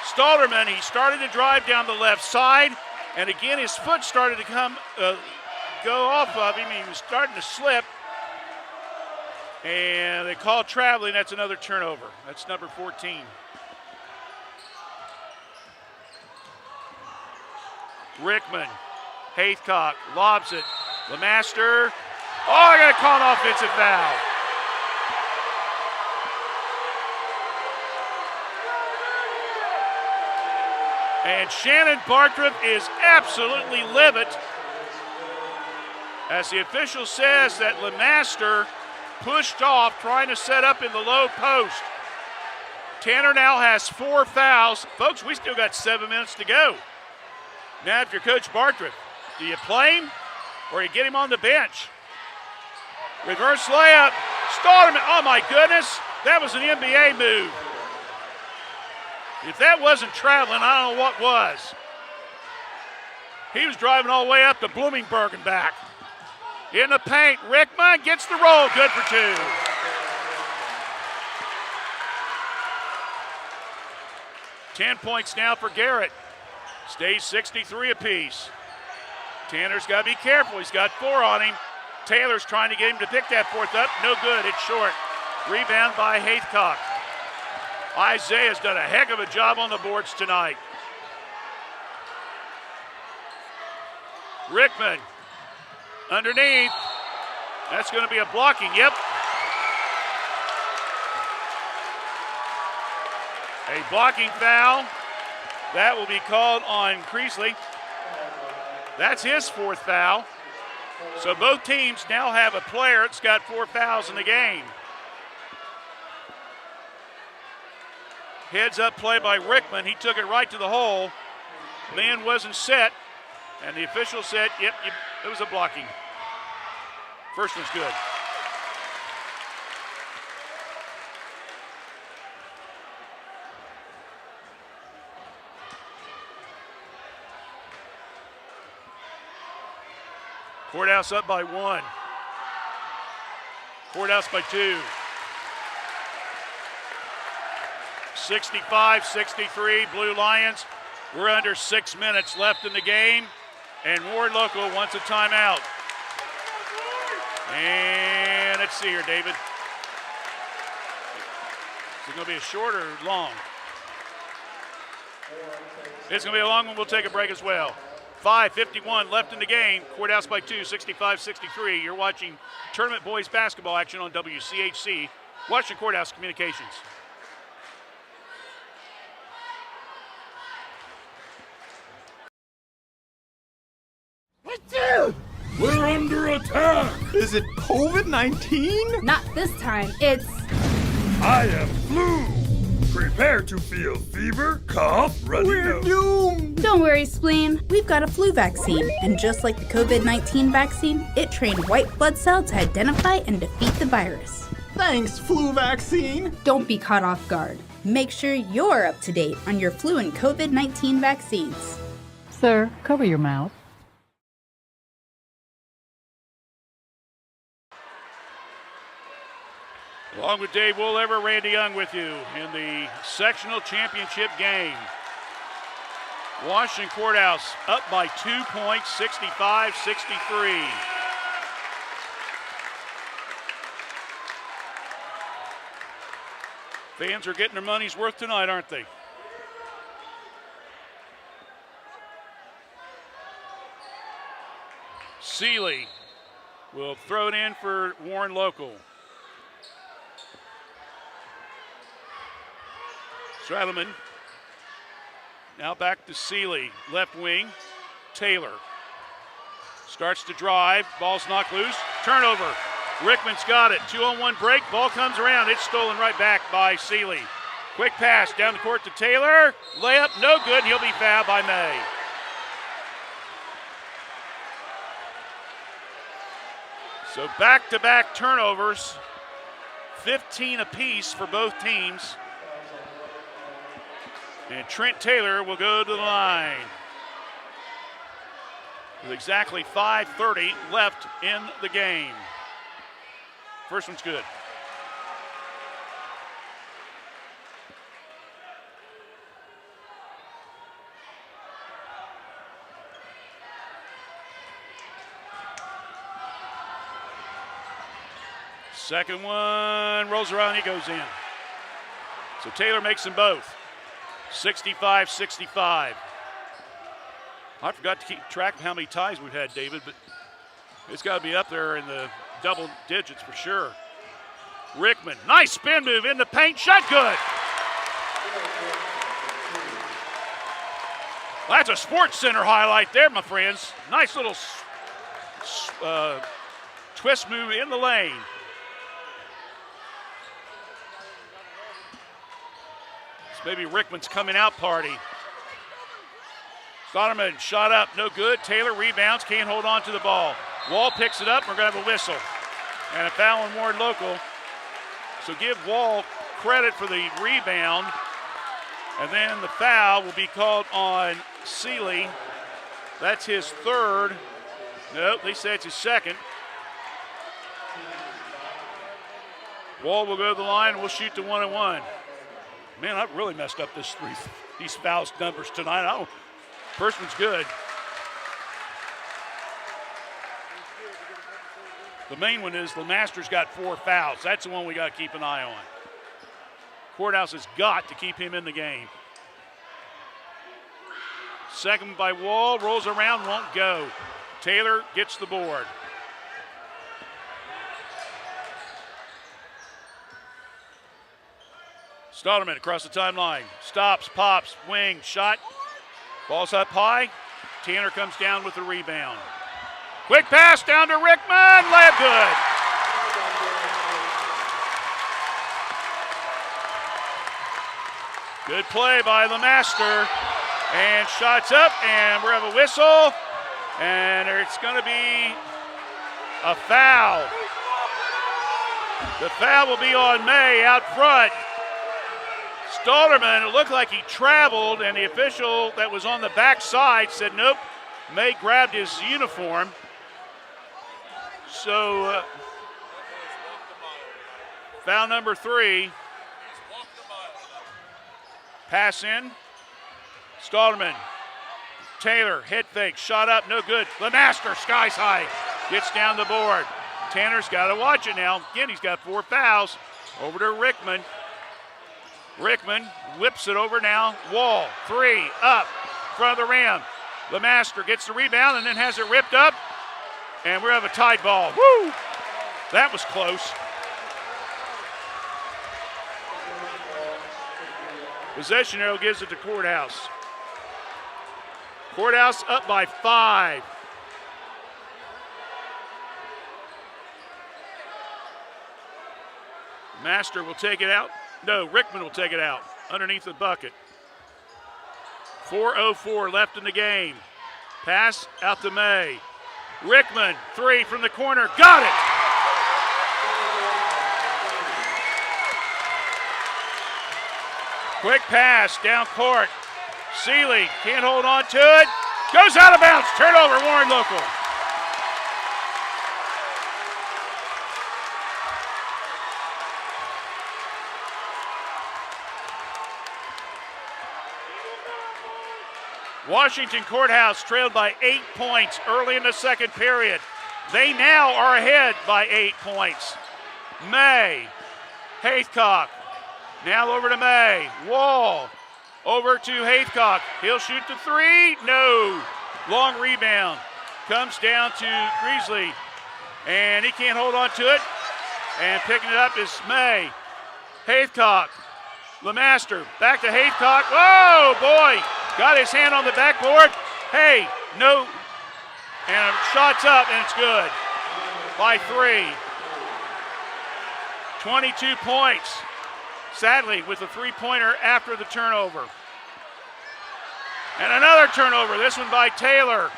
Stalderman. He started to drive down the left side, and again his foot started to go off of him. He was starting to slip. And they call traveling. That's another turnover. That's number 14. Rickman, Haycock lobs it. LeMaster. Oh, I got to call an offensive foul. And Shannon Bartrup is absolutely livid as the official says that LeMaster pushed off trying to set up in the low post. Tanner now has 4 fouls. Folks, we still got 7 minutes to go. Now, if you're Coach Bartrup, do you play him or you get him on the bench? Reverse layup. Stalderman. Oh, my goodness. That was an NBA move. If that wasn't traveling, I don't know what was. He was driving all the way up to Bloomingburg and back. In the paint, Rickman gets the roll, good for 2. Ten points now for Garrett. Stays 63 apiece. Tanner's got to be careful. He's got 4 on him. Taylor's trying to get him to pick that 4th up. No good. It's short. Rebound by Haithcock. Isaiah's done a heck of a job on the boards tonight. Rickman underneath. That's going to be a blocking. Yep. A blocking foul. That will be called on Creasley. That's his 4th foul. So both teams now have a player that's got 4 fouls in the game. Heads up play by Rickman. He took it right to the hole. Man wasn't set. And the official said, yep, it was a blocking. First one's good. Courthouse up by 1. Courthouse by 2. 65-63, Blue Lions. We're under 6 minutes left in the game, and Ward Local wants a timeout. And let's see here, David. Is it going to be a short or long? It's going to be a long one. We'll take a break as well. 5:51 left in the game. Courthouse by 2, 65-63. You're watching Tournament Boys basketball action on WCHC, Washington Courthouse Communications. We're under attack! Is it COVID-19? Not this time. It's I am flu! Prepare to feel fever, cough, runny We're nose. doomed! Don't worry, Spleen. We've got a flu vaccine, and just like the COVID-19 vaccine, it trained white blood cells to identify and defeat the virus. Thanks, flu vaccine! Don't be caught off guard. Make sure you're up to date on your flu and COVID-19 vaccines. Sir, cover your mouth. Along with Dave Woollever, Randy Young with you in the sectional championship game. Washington Courthouse up by 2 points, 65-63. Fans are getting their money's worth tonight, aren't they? Seeley will throw it in for Warren Local. Strattleman now back to Seeley, left wing. Taylor starts to drive, ball's knocked loose, turnover. Rickman's got it, 2-on-1 break, ball comes around, it's stolen right back by Seeley. Quick pass down the court to Taylor, layup, no good, and he'll be fouled by May. So back-to-back turnovers, 15 apiece for both teams. And Trent Taylor will go to the line. With exactly 5:30 left in the game. First one's good. Second one rolls around, he goes in. So Taylor makes them both. 65-65. I forgot to keep track of how many ties we've had, David, but it's got to be up there in the double digits for sure. Rickman, nice spin move in the paint, shot good. That's a Sports Center highlight there, my friends. Nice little twist move in the lane. Maybe Rickman's coming out party. Soderman shot up, no good. Taylor rebounds, can't hold on to the ball. Wall picks it up, we're gonna have a whistle. And a foul on Ward Local. So give Wall credit for the rebound. And then the foul will be called on Seeley. That's his third. Nope, they say it's his second. Wall will go to the line and we'll shoot the 1-on-1. Man, I've really messed up these fouls numbers tonight. First one's good. The main one is LeMaster's got 4 fouls. That's the one we got to keep an eye on. Courthouse has got to keep him in the game. Second by Wall, rolls around, won't go. Taylor gets the board. Stottleman across the timeline. Stops, pops, wing, shot. Ball's up high. Tanner comes down with the rebound. Quick pass down to Rickman. Layup good. Good play by LeMaster. And shots up, and we have a whistle. And it's going to be a foul. The foul will be on May out front. Stollerman, it looked like he traveled, and the official that was on the back side said, nope, May grabbed his uniform. So, foul number 3. Pass in. Stollerman. Taylor, hit fake, shot up, no good. LeMaster, skies high, gets down the board. Tanner's got to watch it now. Again, he's got 4 fouls. Over to Rickman. Rickman whips it over now. Wall, 3, up, front of the rim. LeMaster gets the rebound and then has it ripped up. And we have a tied ball. Woo! That was close. Possession arrow gives it to Courthouse. Courthouse up by 5. Master will take it out. No, Rickman will take it out underneath the bucket. 4:04 left in the game. Pass out to May. Rickman, 3 from the corner. Got it! Quick pass down court. Seeley can't hold on to it. Goes out of bounds. Turnover, Warren Local. Washington Courthouse trailed by 8 points early in the second period. They now are ahead by 8 points. May, Haithcock, now over to May. Wall, over to Haithcock. He'll shoot the 3, no. Long rebound, comes down to Greasley, and he can't hold on to it. And picking it up is May. Haithcock, LeMaster, back to Haithcock. Oh, boy. Got his hand on the backboard. Hey, no. And shot's up, and it's good. By 3. 22 points. Sadly, with a 3-pointer after the turnover. And another turnover, this one by Taylor.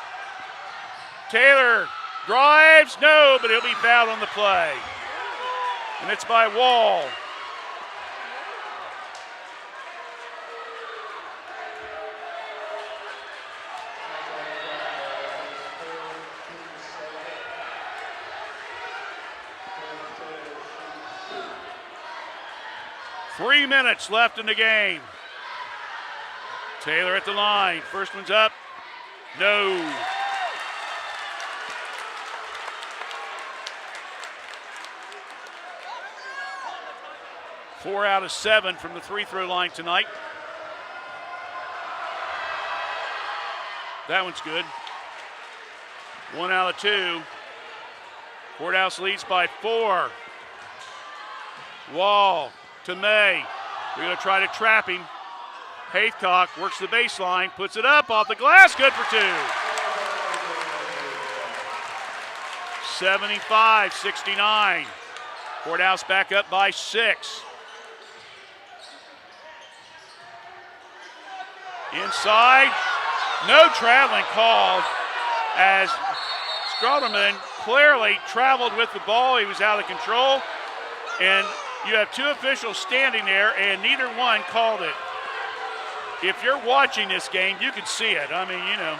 Taylor drives, no, but he'll be fouled on the play. And it's by Wall. Three minutes left in the game. Taylor at the line. First one's up. No. Four out of 7 from the free throw line tonight. That one's good. 1 out of 2. Courthouse leads by 4. Wall to May. We're going to try to trap him. Haithcock works the baseline, puts it up off the glass, good for 2. 75-69. Courthouse back up by 6. Inside, no traveling called as Stroderman clearly traveled with the ball. He was out of control. And you have 2 officials standing there, and neither one called it. If you're watching this game, you can see it. I mean, you know.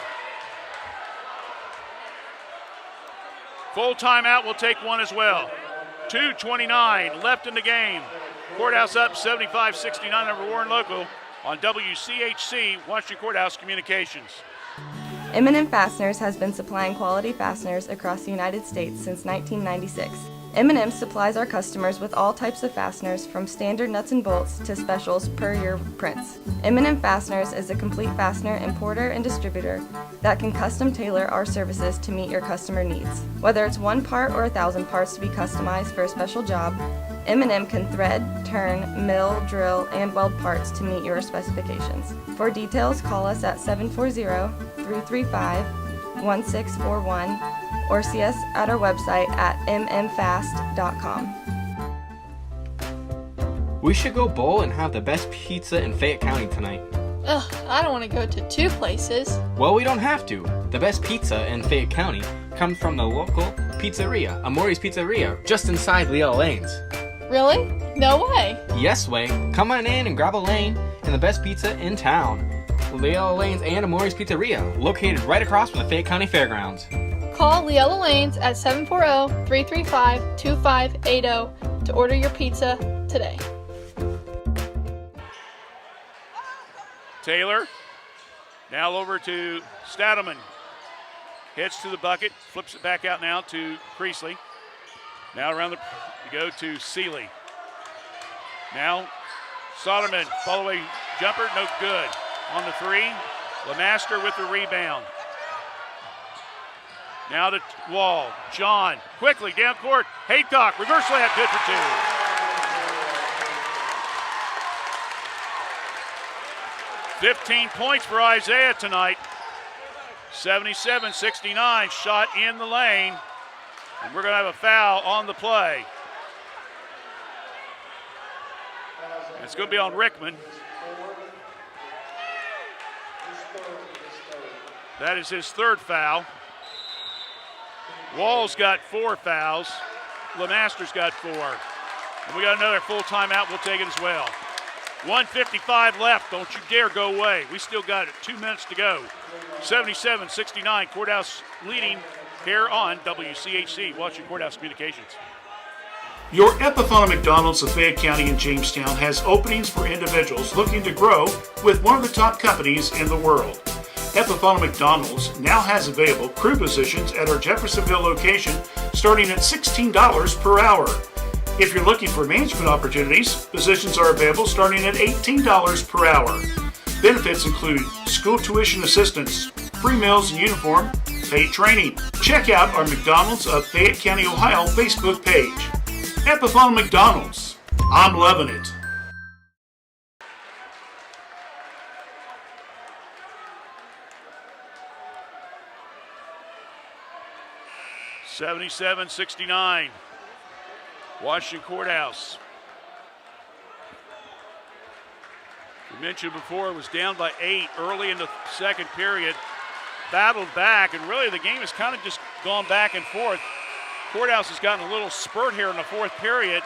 Full timeout, we'll take one as well. 2:29 left in the game. Courthouse up 75-69 over Warren Local on WCHC, Washington Courthouse Communications. M&M Fasteners has been supplying quality fasteners across the United States since 1996. M&M supplies our customers with all types of fasteners from standard nuts and bolts to specials per your prints. M&M Fasteners is a complete fastener importer and distributor that can custom tailor our services to meet your customer needs. Whether it's one part or 1,000 parts to be customized for a special job, M&M can thread, turn, mill, drill, and weld parts to meet your specifications. For details, call us at 740-335-1641 or see us at our website at mmfast.com. We should go bowl and have the best pizza in Fayette County tonight. Ugh, I don't want to go to 2 places. Well, we don't have to. The best pizza in Fayette County comes from the local pizzeria, Amori's Pizzeria, just inside Leah Lanes. Really? No way. Yes way. Come on in and grab a lane and the best pizza in town. Leah Lanes and Amori's Pizzeria, located right across from the Fayette County Fairgrounds. Call Leella Lanes at 740-335-2580 to order your pizza today. Taylor, now over to Stadelman. Hits to the bucket, flips it back out now to Priestley. Now around the go to Seeley. Now Soderman, follow away jumper, no good. On the 3, Lemaster with the rebound. Now to Wall. John quickly down court. Haycock, reverse layup, good for 2. 15 points for Isaiah tonight. 77-69, shot in the lane. And we're going to have a foul on the play. And it's going to be on Rickman. That is his 3rd foul. Wall's got 4 fouls. Lemaster's got 4. And we got another full timeout. We'll take it as well. 1:55 left. Don't you dare go away. We still got it. 2 minutes to go. 77-69. Courthouse leading here on WCHC, Washington Courthouse Communications. Your Epithana McDonald's of Fayette County and Jamestown has openings for individuals looking to grow with one of the top companies in the world. Epithana McDonald's now has available crew positions at our Jeffersonville location starting at $16 per hour. If you're looking for management opportunities, positions are available starting at $18 per hour. Benefits include school tuition assistance, free meals and uniform, paid training. Check out our McDonald's of Fayette County, Ohio Facebook page. Epithana McDonald's. I'm loving it. (77-69). Washington Courthouse. We mentioned before it was down by 8 early in the second period. Battled back, and really the game has kind of just gone back and forth. Courthouse has gotten a little spurt here in the 4th period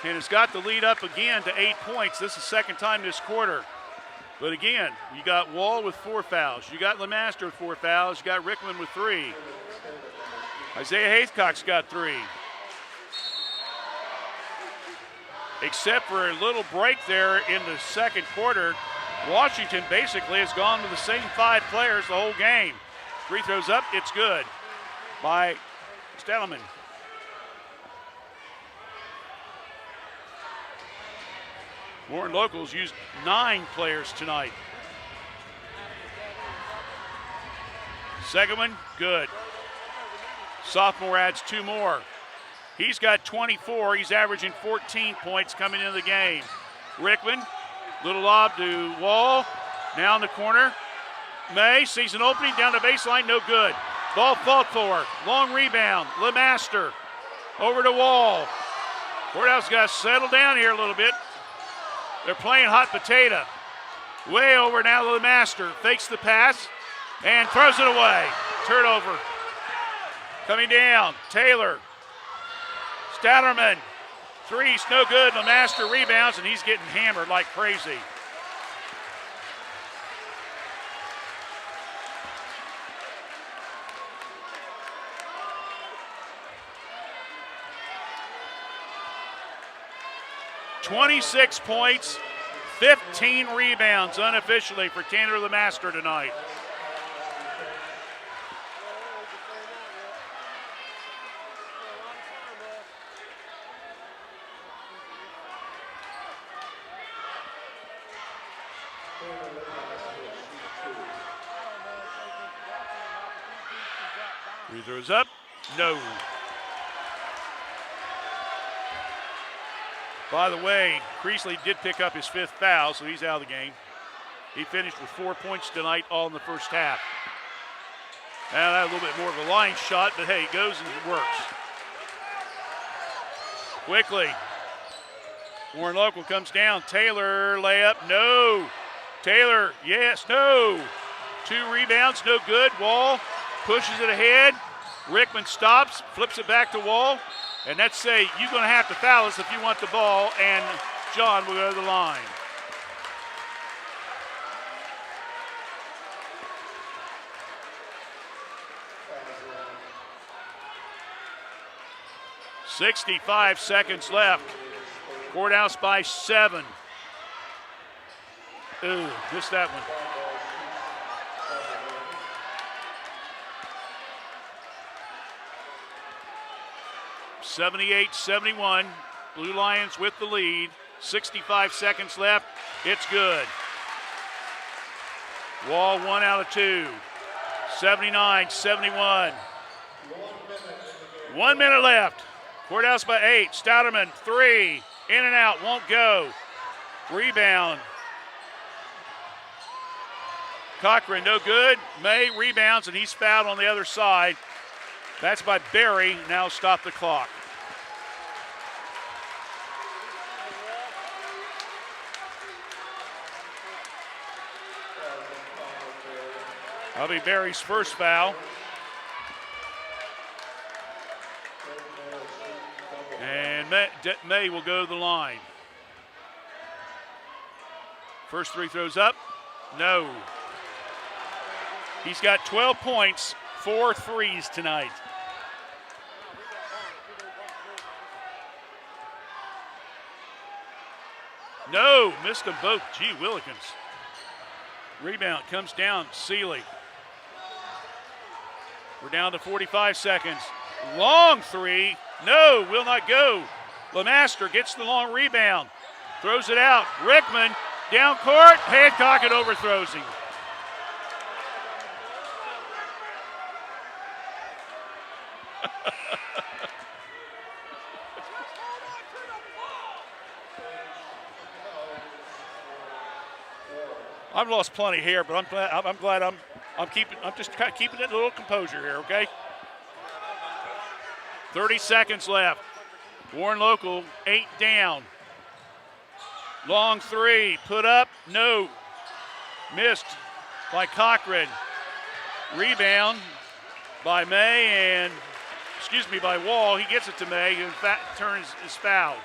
and has got the lead up again to 8 points. This is the second time this quarter. But again, you got Wall with 4 fouls. You got Lemaster with 4 fouls. You got Rickman with 3. Isaiah Haycock's got 3. Except for a little break there in the second quarter, Washington basically has gone with the same 5 players the whole game. Free throws up, it's good by Stadelman. Warren Locals used 9 players tonight. Second one, good. Sophomore adds 2 more. He's got 24. He's averaging 14 points coming into the game. Rickman, little lob to Wall. Now in the corner. May sees an opening down the baseline, no good. Ball fought for. Long rebound. Lemaster over to Wall. Courthouse got to settle down here a little bit. They're playing hot potato. Way over now to Lemaster. Fakes the pass and throws it away. Turnover. Coming down. Taylor. Statterman, 3's no good. Lemaster rebounds, and he's getting hammered like crazy. (26 points, 15 rebounds unofficially for Tanner Lemaster tonight. Free throws up. No. By the way, Creasley did pick up his 5th foul, so he's out of the game. He finished with 4 points tonight, all in the first half. Now that a little bit more of a line shot, but hey, it goes and it works. Quickly. Warren Local comes down. Taylor, layup, no. Taylor, yes, no. 2 rebounds, no good. Wall pushes it ahead. Rickman stops, flips it back to Wall. And that's say, you're going to have to foul us if you want the ball, and John will go to the line. .65 seconds left. Courthouse by 7. Ooh, missed that one. .78-71. Blue Lions with the lead. 65 seconds left. It's good. Wall 1 out of 2. 79-71. 1 minute left. Courthouse by 8. Stouterman, 3. In and out, won't go. Rebound. Cochran, no good. May rebounds, and he's fouled on the other side. That's by Barry. Now stop the clock. That'll be Barry's first foul. And May will go to the line. First 3 throws up. No. He's got 12 points, 4 threes tonight. No, missed them both. Gee Willikins. Rebound comes down, Seeley. We're down to 45 seconds. Long 3. No, will not go. Lemaster gets the long rebound. Throws it out. Rickman, down court. Hancock, it overthrows him. I've lost plenty here, but I'm glad I'm just keeping it a little composure here, okay? 30 seconds left. Warren Local, 8 down. Long 3, put up, no. Missed by Cochran. Rebound by May by Wall. He gets it to May, who turns his foul.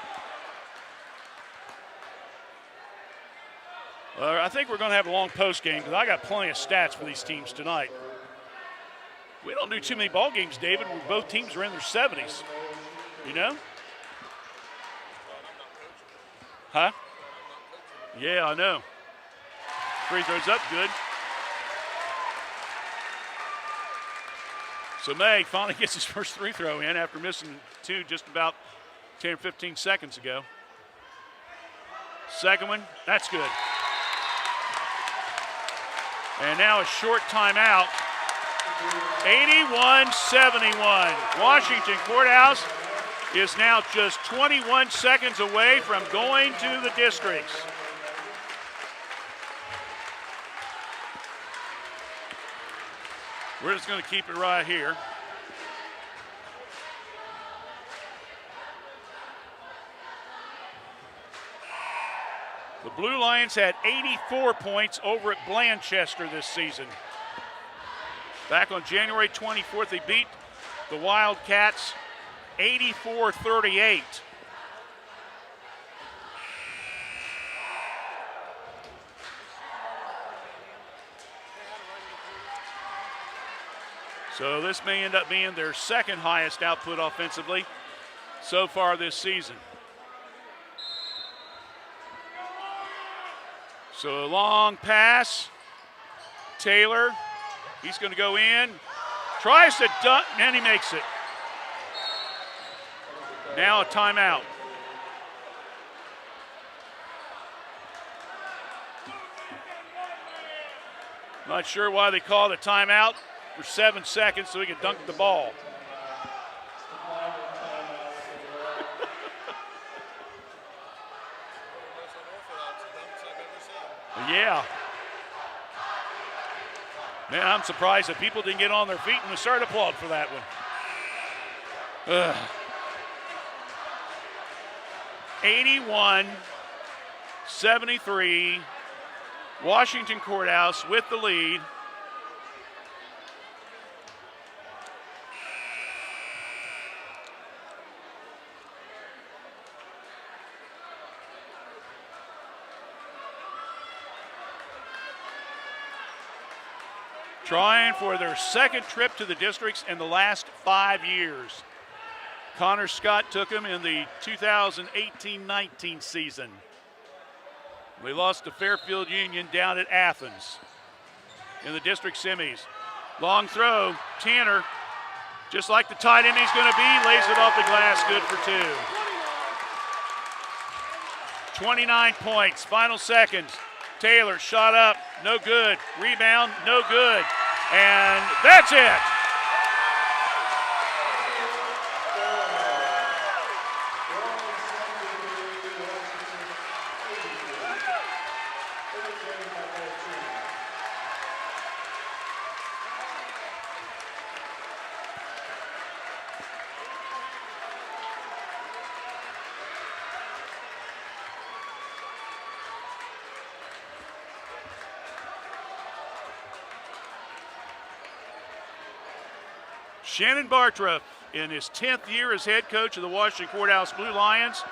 I think we're going to have a long post game because I got plenty of stats for these teams tonight. We don't do too many ball games, David, where both teams are in their 70s. You know? Huh? Yeah, I know. Free throws up, good. So May finally gets his first 3 throw in after missing 2 just about 10 or 15 seconds ago. Second one, that's good. And now a short timeout. 81-71. Washington Courthouse is now just 21 seconds away from going to the districts. We're just going to keep it right here. The Blue Lions had 84 points over at Blanchester this season. Back on January 24th, they beat the Wildcats 84-38. So this may end up being their second highest output offensively so far this season. So a long pass. Taylor, he's going to go in. Tries to dunk, and he makes it. Now a timeout. Not sure why they called a timeout for 7 seconds so he could dunk the ball. Yeah. Man, I'm surprised that people didn't get on their feet and we started applaud for that one. 81-73. Washington Courthouse with the lead. Trying for their second trip to the districts in the last 5 years. Connor Scott took them in the 2018-19 season. They lost to Fairfield Union down at Athens in the district semis. Long throw, Tanner, just like the tight end he's going to be, lays it off the glass, good for 2. 29 points, final seconds. Taylor shot up, no good. Rebound, no good. And that's it. Shannon Bartra, in his 10th year as head coach of the Washington Courthouse Blue Lions,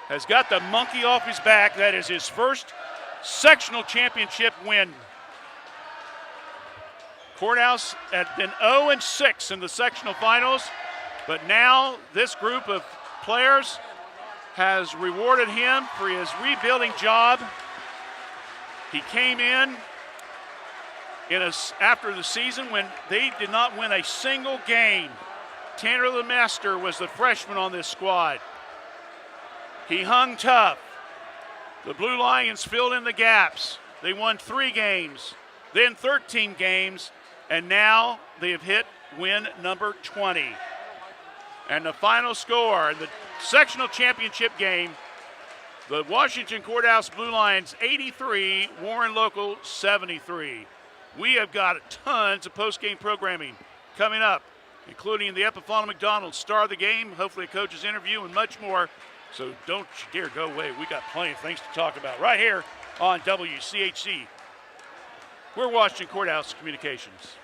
has got the monkey off his back. That is his first sectional championship win. Courthouse had been 0-6 in the sectional finals, but now this group of players has rewarded him for his rebuilding job. He came in after the season when they did not win a single game. Tanner Lemaster was the freshman on this squad. He hung tough. The Blue Lions filled in the gaps. They won 3 games, then 13 games, and now they have hit win number 20. And the final score in the sectional championship game, the Washington Courthouse Blue Lions 83, Warren Local 73. We have got tons of post-game programming coming up, including the Epifano McDonald star of the game, hopefully a coach's interview, and much more. So don't you dare go away. We got plenty of things to talk about right here on WCHC. We're Washington Courthouse Communications.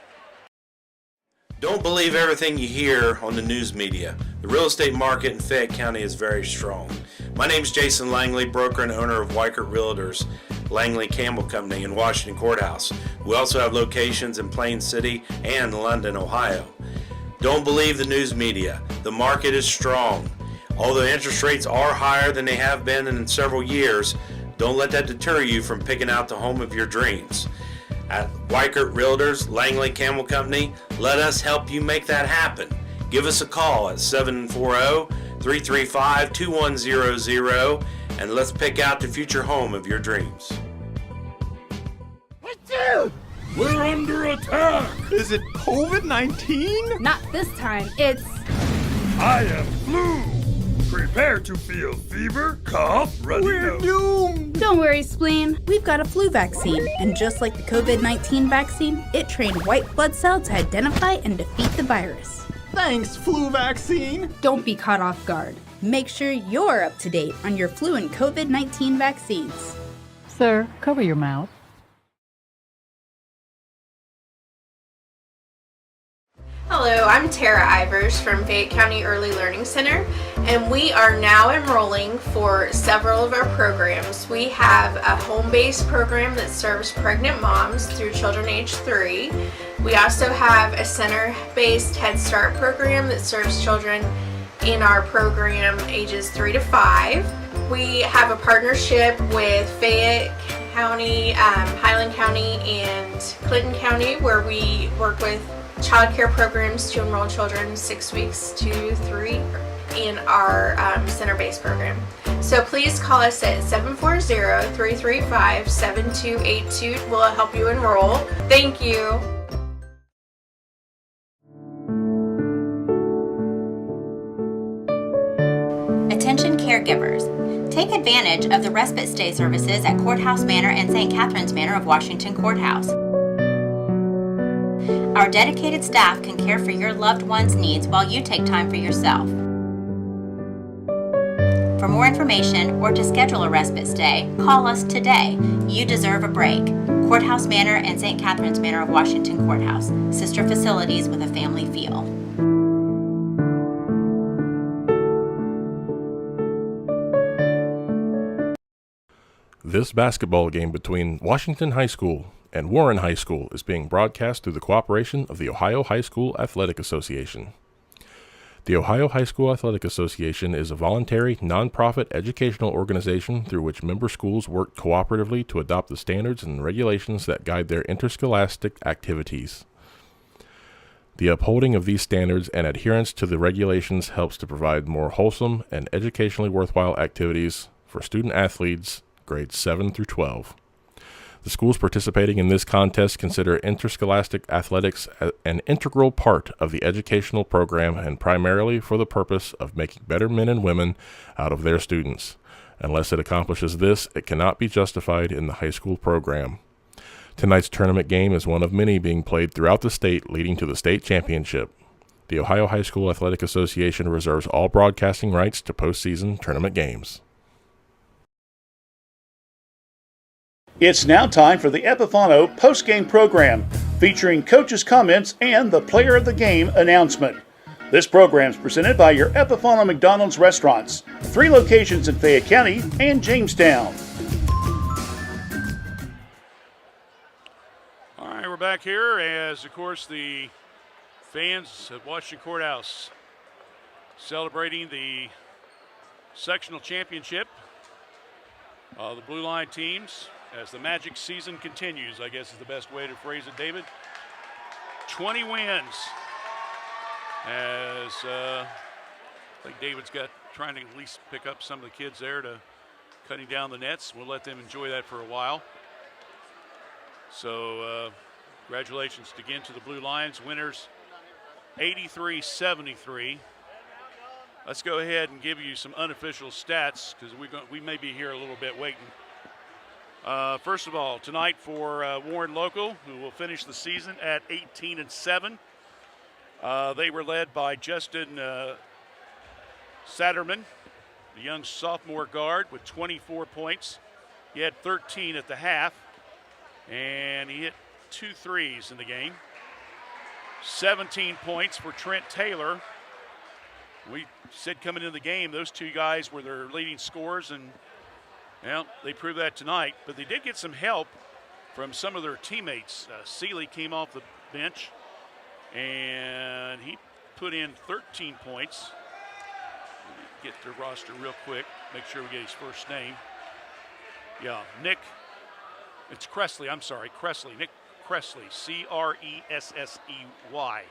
Don't believe everything you hear on the news media. The real estate market in Fayette County is very strong. My name is Jason Langley, broker and owner of Weichert Realtors, Langley Campbell Company in Washington Courthouse. We also have locations in Plain City and London, Ohio. Don't believe the news media. The market is strong. Although interest rates are higher than they have been in several years, don't let that deter you from picking out the home of your dreams. At Weichert Realtors, Langley Campbell Company, let us help you make that happen. Give us a call at 740-335-2100 and let's pick out the future home of your dreams. We're under attack! Is it COVID-19? Not this time. It's... I am flu! Prepare to feel fever, cough, runny We're nose. doomed! Don't worry, Spleen. We've got a flu vaccine. And just like the COVID-19 vaccine, it trained white blood cells to identify and defeat the virus. Thanks, flu vaccine! Don't be caught off guard. Make sure you're up to date on your flu and COVID-19 vaccines. Sir, cover your mouth. Hello, I'm Tara Ivers from Fayette County Early Learning Center, and we are now enrolling for several of our programs. We have a home-based program that serves pregnant moms through children age 3. We also have a center-based Head Start program that serves children in our program ages 3 to 5. We have a partnership with Fayette County, Highland County, and Clinton County, where we work with child care programs to enroll children 6 weeks to in our center-based program. So please call us at 740-335-7282. We'll help you enroll. Thank you. Attention caregivers. Take advantage of the respite stay services at Courthouse Manor and St. Catherine's Manor of Washington Courthouse. Our dedicated staff can care for your loved one's needs while you take time for yourself. For more information or to schedule a respite stay, call us today. You deserve a break. Courthouse Manor and St. Catherine's Manor of Washington Courthouse, sister facilities with a family feel. This basketball game between Washington High School and Warren High School is being broadcast through the cooperation of the Ohio High School Athletic Association. The Ohio High School Athletic Association is a voluntary, nonprofit educational organization through which member schools work cooperatively to adopt the standards and regulations that guide their interscholastic activities. The upholding of these standards and adherence to the regulations helps to provide more wholesome and educationally worthwhile activities for student athletes grades 7 through 12. The schools participating in this contest consider interscholastic athletics an integral part of the educational program and primarily for the purpose of making better men and women out of their students. Unless it accomplishes this, it cannot be justified in the high school program. Tonight's tournament game is one of many being played throughout the state, leading to the state championship. The Ohio High School Athletic Association reserves all broadcasting rights to postseason tournament games. It's now time for the Epifano post-game program, featuring coaches' comments and the player of the game announcement. This program is presented by your Epifano McDonald's restaurants, 3 locations in Fayette County and Jamestown. All right, we're back here as, of course, the fans at Washington Courthouse celebrating the sectional championship of the Blue Line teams. As the Magic season continues, I guess is the best way to phrase it, David. 20 wins. As I think David's trying to at least pick up some of the kids there to cutting down the nets. We'll let them enjoy that for a while. So congratulations again to the Blue Lions. Winners 83-73. Let's go ahead and give you some unofficial stats because we may be here a little bit waiting. First of all, tonight for Warren Local, who will finish the season at 18-7. They were led by Justin Satterman, the young sophomore guard, with 24 points. He had 13 at the half, and he hit 2 threes in the game. 17 points for Trent Taylor. We said coming into the game, those 2 guys were their leading scorers, and well, they proved that tonight, but they did get some help from some of their teammates. Seeley came off the bench, and he put in 13 points. Get the roster real quick, make sure we get his first name. Yeah, Nick, it's Cressley, I'm sorry, Cressley, Nick Cressley, Cressey.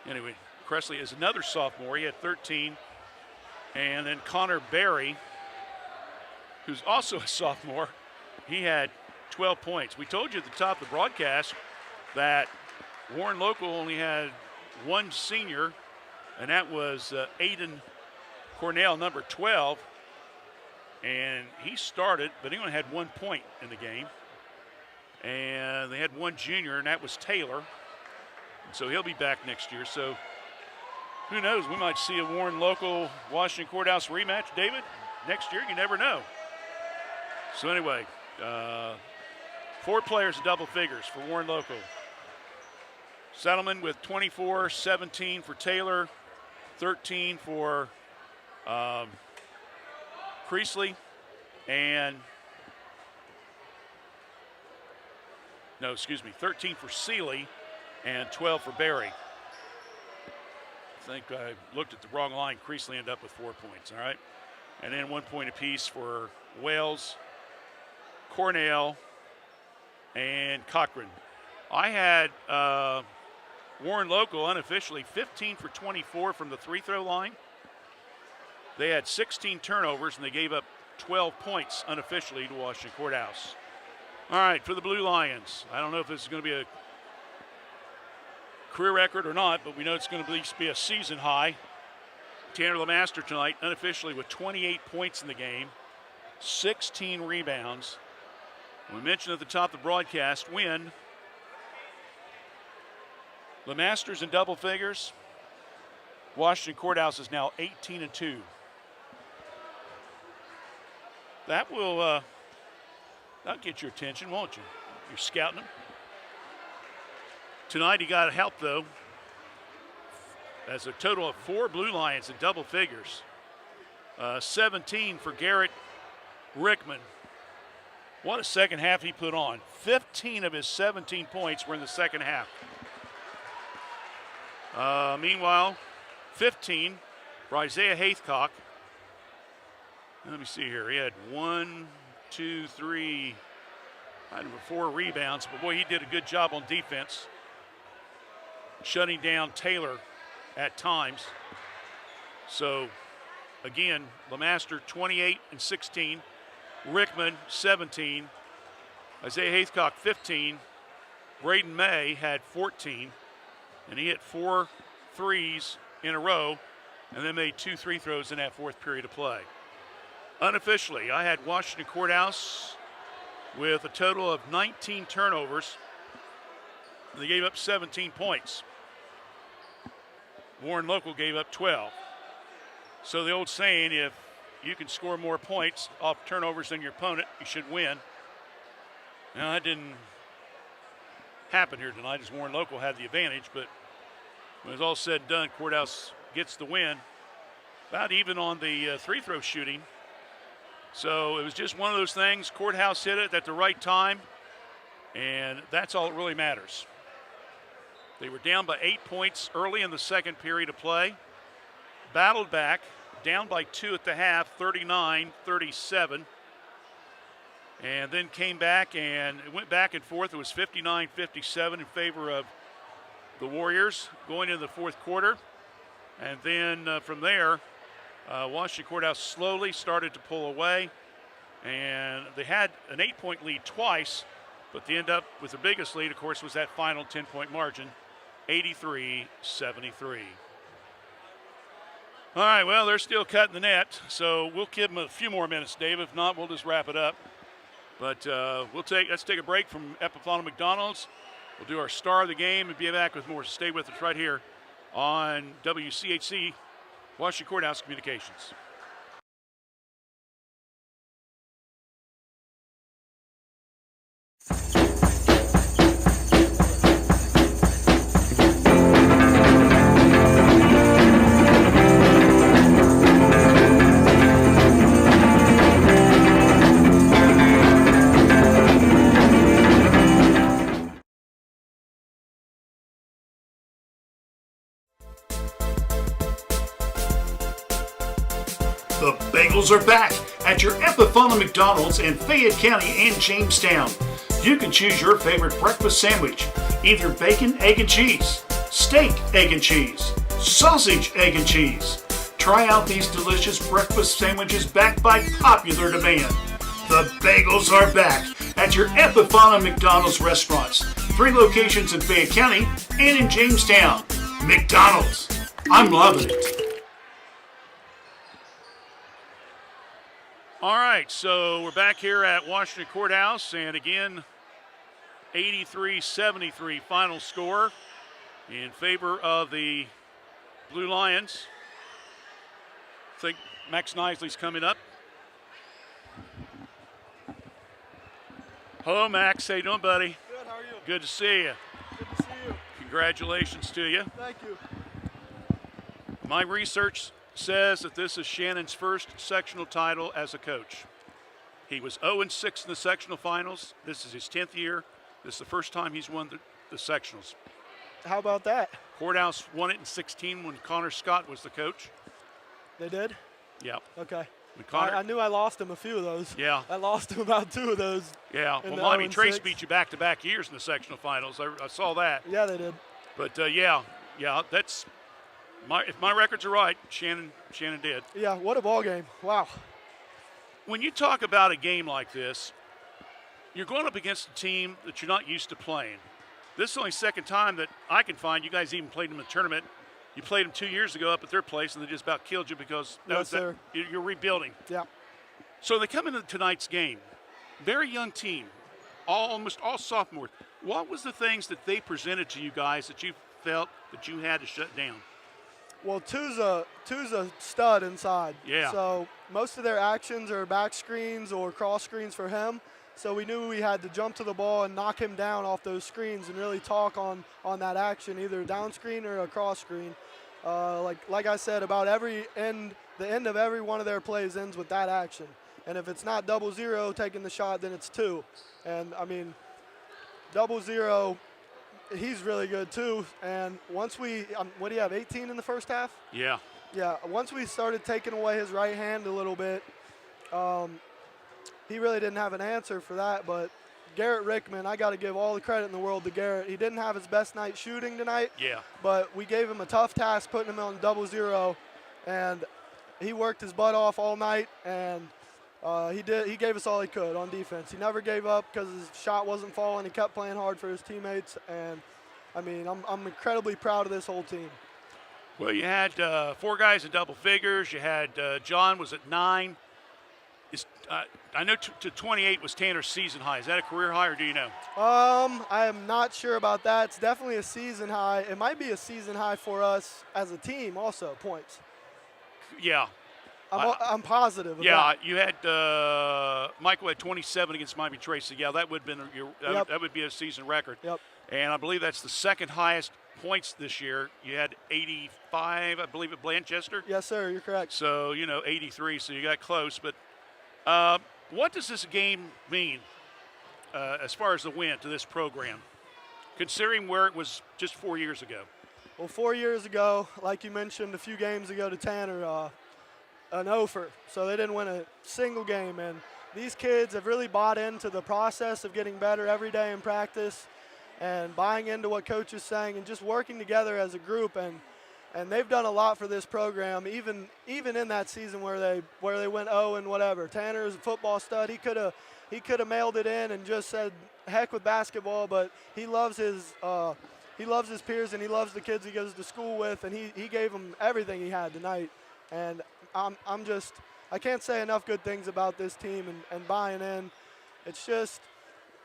Anyway, Cressley is another sophomore, he had 13. And then Connor Berry, who's also a sophomore, he had 12 points. We told you at the top of the broadcast that Warren Local only had 1 senior, and that was Aiden Cornell, number 12. And he started, but he only had 1 point in the game. And they had 1 junior, and that was Taylor. So he'll be back next year. So who knows? We might see a Warren Local Washington Courthouse rematch, David, next year. You never know. So anyway, 4 players in double figures for Warren Local. Settlement with 24, 17 for Taylor, 13 for Creasley, and 13 for Seeley, and 12 for Berry. I think I looked at the wrong line. Creasley ended up with 4 points, all right? And then 1 point apiece for Wales, Cornell, and Cochran. I had Warren Local unofficially 15 for 24 from the free throw line, They had 16 turnovers, and they gave up 12 points unofficially to Washington Courthouse. All right, for the Blue Lions, I don't know if this is going to be a career record or not, but we know it's going to at least be a season high. Tanner LeMaster tonight, unofficially with 28 points in the game, 16 rebounds. We mentioned at the top of the broadcast, when LeMaster's in double figures, Washington Courthouse is now 18-2. That will that'll get your attention, won't you? You're scouting him. Tonight he got help, though. That's a total of 4 Blue Lions in double figures. 17 for Garrett Rickman. What a second half he put on. 15 of his 17 points were in the second half. Meanwhile, 15 for Isaiah Haithcock. Let me see here. He had 4 rebounds, but boy, he did a good job on defense, shutting down Taylor at times. So, again, LeMaster 28 and 16, Rickman 17, Isaiah Haithcock 15, Braden May had 14, and he hit 4 threes in a row, and then made 2 free throws in that fourth period of play. Unofficially, I had Washington Courthouse with a total of 19 turnovers. They gave up 17 points. Warren Local gave up 12. So the old saying, if you can score more points off turnovers than your opponent, you should win. Now, that didn't happen here tonight as Warren Local had the advantage, but when it's all said and done, Courthouse gets the win. About even on the free throw shooting. So it was just one of those things. Courthouse hit it at the right time, and that's all that really matters. They were down by 8 points early in the second period of play, battled back, down by 2 at the half, 39-37, and then came back, and it went back and forth. It was 59-57 in favor of the Warriors going into the fourth quarter. And then from there, Washington Courthouse slowly started to pull away, and they had an 8-point lead twice, but they end up with the biggest lead, of course, was that final 10-point margin, 83-73. All right, well, they're still cutting the net, so we'll give them a few more minutes, Dave. If not, we'll just wrap it up. But let's take a break from Epifano McDonald's. We'll do our star of the game and be back with more. Stay with us right here on WCHC, Washington Courthouse Communications. The bagels are back at your Epifano McDonald's in Fayette County and Jamestown. You can choose your favorite breakfast sandwich, either bacon, egg, and cheese, steak, egg, and cheese, sausage, egg, and cheese. Try out these delicious breakfast sandwiches backed by popular demand. The bagels are back at your Epifano McDonald's restaurants. 3 locations in Fayette County and in Jamestown. McDonald's. I'm loving it. All right, so we're back here at Washington Courthouse, and again, 83-73 final score in favor of the Blue Lions. I think Max Knisely's coming up. Hello, Max. How you doing, buddy? Good, how are you? Good to see you. Good to see you. Congratulations to you. Thank you. My research says that this is Shannon's first sectional title as a coach. He was 0-6 in the sectional finals. This is his 10th year. This is the first time he's won the sectionals. How about that? Courthouse won it in 16 when Connor Scott was the coach. They did? Yeah. Okay. Connor, I knew I lost him a few of those. Yeah. I lost him about 2 of those. Yeah. Well, I mean, Trace beat you back-to-back years in the sectional finals. I saw that. Yeah, they did. But, yeah, that's If my records are right, Shannon did. Yeah, what a ball game. Wow. When you talk about a game like this, you're going up against a team that you're not used to playing. This is the only second time that I can find you guys even played them in a tournament. You played them 2 years ago up at their place, and they just about killed you because you're rebuilding. Yeah. So they come into tonight's game. Very young team, almost all sophomores. What was the things that they presented to you guys that you felt that you had to shut down? Well, two's a stud inside. Yeah. So most of their actions are back screens or cross screens for him. So we knew we had to jump to the ball and knock him down off those screens and really talk on that action, either down screen or a cross screen. Like I said, about the end of every one of their plays ends with that action. And if it's not 0-0 taking the shot, then it's 2. And I mean, 0-0, he's really good too. And once what do you have, 18 in the first half? Yeah. Yeah, once we started taking away his right hand a little bit, he really didn't have an answer for that. But Garrett Rickman, I got to give all the credit in the world to Garrett. He didn't have his best night shooting tonight. Yeah. But we gave him a tough task putting him on 0-0, and he worked his butt off all night, and he gave us all he could on defense. He never gave up because his shot wasn't falling. He kept playing hard for his teammates, and I mean, I'm incredibly proud of this whole team. Well, you had 4 guys in double figures. You had John was at 9. I know to 28 was Tanner's season high. Is that a career high, or do you know? I am not sure about that. It's definitely a season high. It might be a season high for us as a team also, points. Yeah. I'm positive. Yeah, you had Michael had 27 against Miami Tracy. Yeah, that would have been that would be a season record. Yep. And I believe that's the second highest points this year. You had 85, I believe, at Blanchester. Yes, sir. You're correct. So 83. So you got close. But what does this game mean as far as the win to this program, considering where it was just 4 years ago? Well, 4 years ago, like you mentioned a few games ago to Tanner, an offer. So they didn't win a single game. And these kids have really bought into the process of getting better every day in practice and buying into what coach is saying and just working together as a group. And they've done a lot for this program, even in that season where they went 0 and whatever. Tanner is a football stud. He could have mailed it in and just said heck with basketball, but he loves his peers and he loves the kids he goes to school with, and he gave them everything he had tonight. And I can't say enough good things about this team and buying in. It's just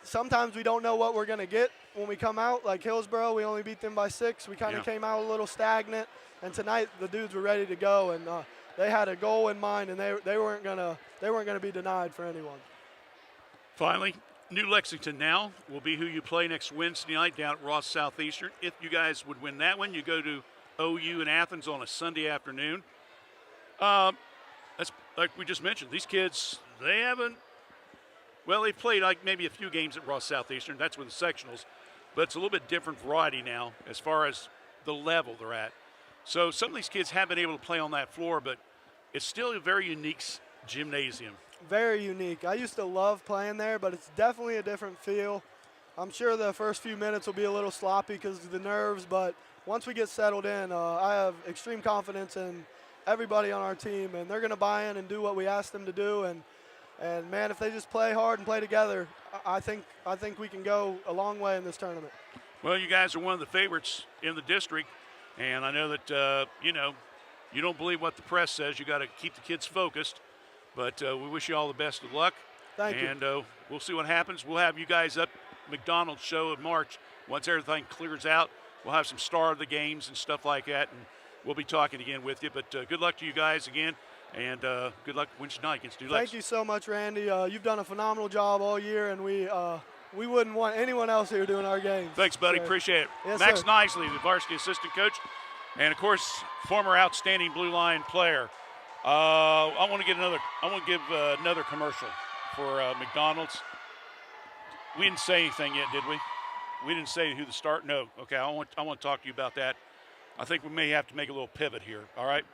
sometimes we don't know what we're going to get when we come out. Like Hillsborough, we only beat them by 6. We kind of came out a little stagnant. And tonight the dudes were ready to go, and they had a goal in mind, and they weren't gonna be denied for anyone. Finally, New Lexington now will be who you play next Wednesday night down at Ross Southeastern. If you guys would win that one, you go to OU in Athens on a Sunday afternoon. That's like we just mentioned. These kids, they've played like maybe a few games at Ross Southeastern. That's with the sectionals, but it's a little bit different variety now as far as the level they're at. So some of these kids have been able to play on that floor, but it's still a very unique gymnasium. Very unique. I used to love playing there, but it's definitely a different feel. I'm sure the first few minutes will be a little sloppy because of the nerves, but once we get settled in, I have extreme confidence in everybody on our team, and they're going to buy in and do what we ask them to do. And man, if they just play hard and play together, I think we can go a long way in this tournament. Well, you guys are one of the favorites in the district. And I know that, you don't believe what the press says. You got to keep the kids focused. But we wish you all the best of luck. Thank you. And we'll see what happens. We'll have you guys up McDonald's show in March. Once everything clears out, we'll have some star of the games and stuff like that. And we'll be talking again with you. But good luck to you guys again. And good luck Wednesday night against New Lexington. Thank you so much, Randy. You've done a phenomenal job all year, and we wouldn't want anyone else here doing our games. Thanks, buddy. So, appreciate it. Yes, Max sir. Nisley, the varsity assistant coach, and of course, former outstanding Blue Line player. I want to give another commercial for McDonald's. We didn't say anything yet, did we? We didn't say who the start. No. Okay. I want to talk to you about that. I think we may have to make a little pivot here. All right.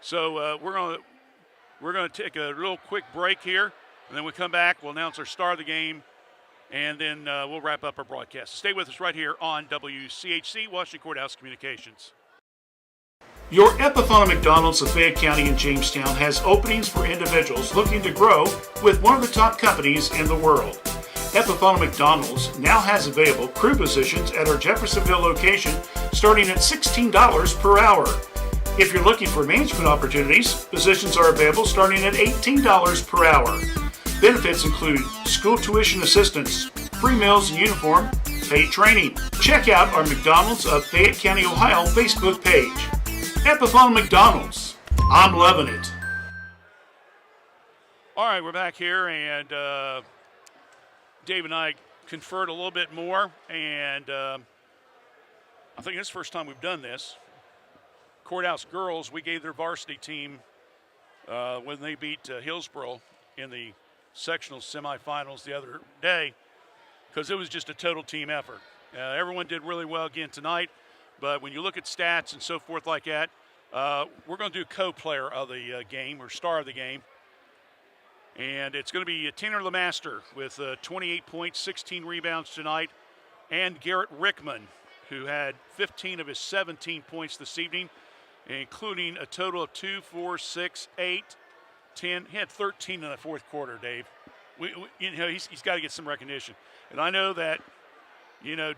So we're gonna take a real quick break here, and then we come back. We'll announce our star of the game. And then we'll wrap up our broadcast. Stay with us right here on WCHC, Washington Courthouse Communications. Your Epithana McDonald's of Fayette County in Jamestown has openings for individuals looking to grow with one of the top companies in the world. Epithana McDonald's now has available crew positions at our Jeffersonville location starting at $16 per hour. If you're looking for management opportunities, positions are available starting at $18 per hour. Benefits include school tuition assistance, free meals and uniform, paid training. Check out our McDonald's of Fayette County, Ohio Facebook page. Epithana McDonald's. I'm loving it. All right, we're back here, and Dave and I conferred a little bit more, and I think it's the first time we've done this. Courthouse girls, we gave their varsity team when they beat Hillsborough in the sectional semifinals the other day, because it was just a total team effort. Everyone did really well again tonight, but when you look at stats and so forth like that, we're going to do co-player of the game, or star of the game. And it's going to be Tanner Lemaster with 28 points, 16 rebounds tonight, and Garrett Rickman, who had 15 of his 17 points this evening, including a total of 2, 4, 6, 8, 10. He had 13 in the fourth quarter, Dave. He's got to get some recognition. And I know that,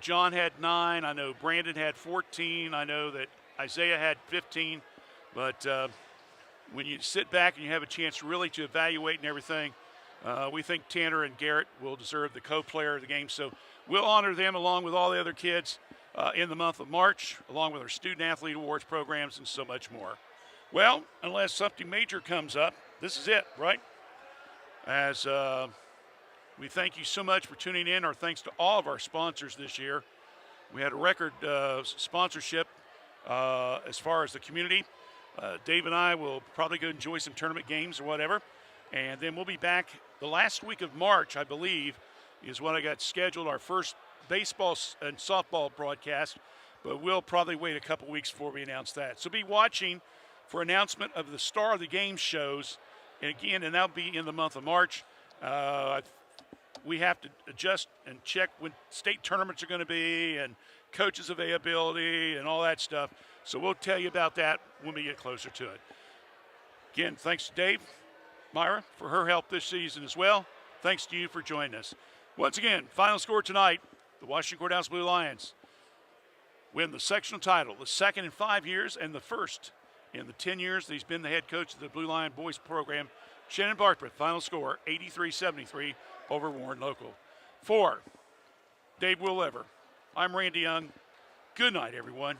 John had 9. I know Brandon had 14. I know that Isaiah had 15. But when you sit back and you have a chance really to evaluate and everything, we think Tanner and Garrett will deserve the co-player of the game. So we'll honor them along with all the other kids in the month of March, along with our student athlete awards programs and so much more. Well, unless something major comes up, this is it, right? As we thank you so much for tuning in. Our thanks to all of our sponsors this year. We had a record sponsorship as far as the community. Dave and I will probably go enjoy some tournament games or whatever. And then we'll be back the last week of March, I believe, is when I got scheduled our first baseball and softball broadcast. But we'll probably wait a couple weeks before we announce that. So be watching for announcement of the Star of the Game shows. And again, and that'll be in the month of March. We have to adjust and check when state tournaments are going to be and coaches' availability and all that stuff. So we'll tell you about that when we get closer to it. Again, thanks to Dave, Myra, for her help this season as well. Thanks to you for joining us. Once again, final score tonight, the Washington Courthouse Blue Lions win the sectional title, the second in 5 years and the first in the 10 years that he's been the head coach of the Blue Lion boys program. Shannon Barkman, final score, 83-73 over Warren Local. For Dave Will Ever, I'm Randy Young. Good night, everyone.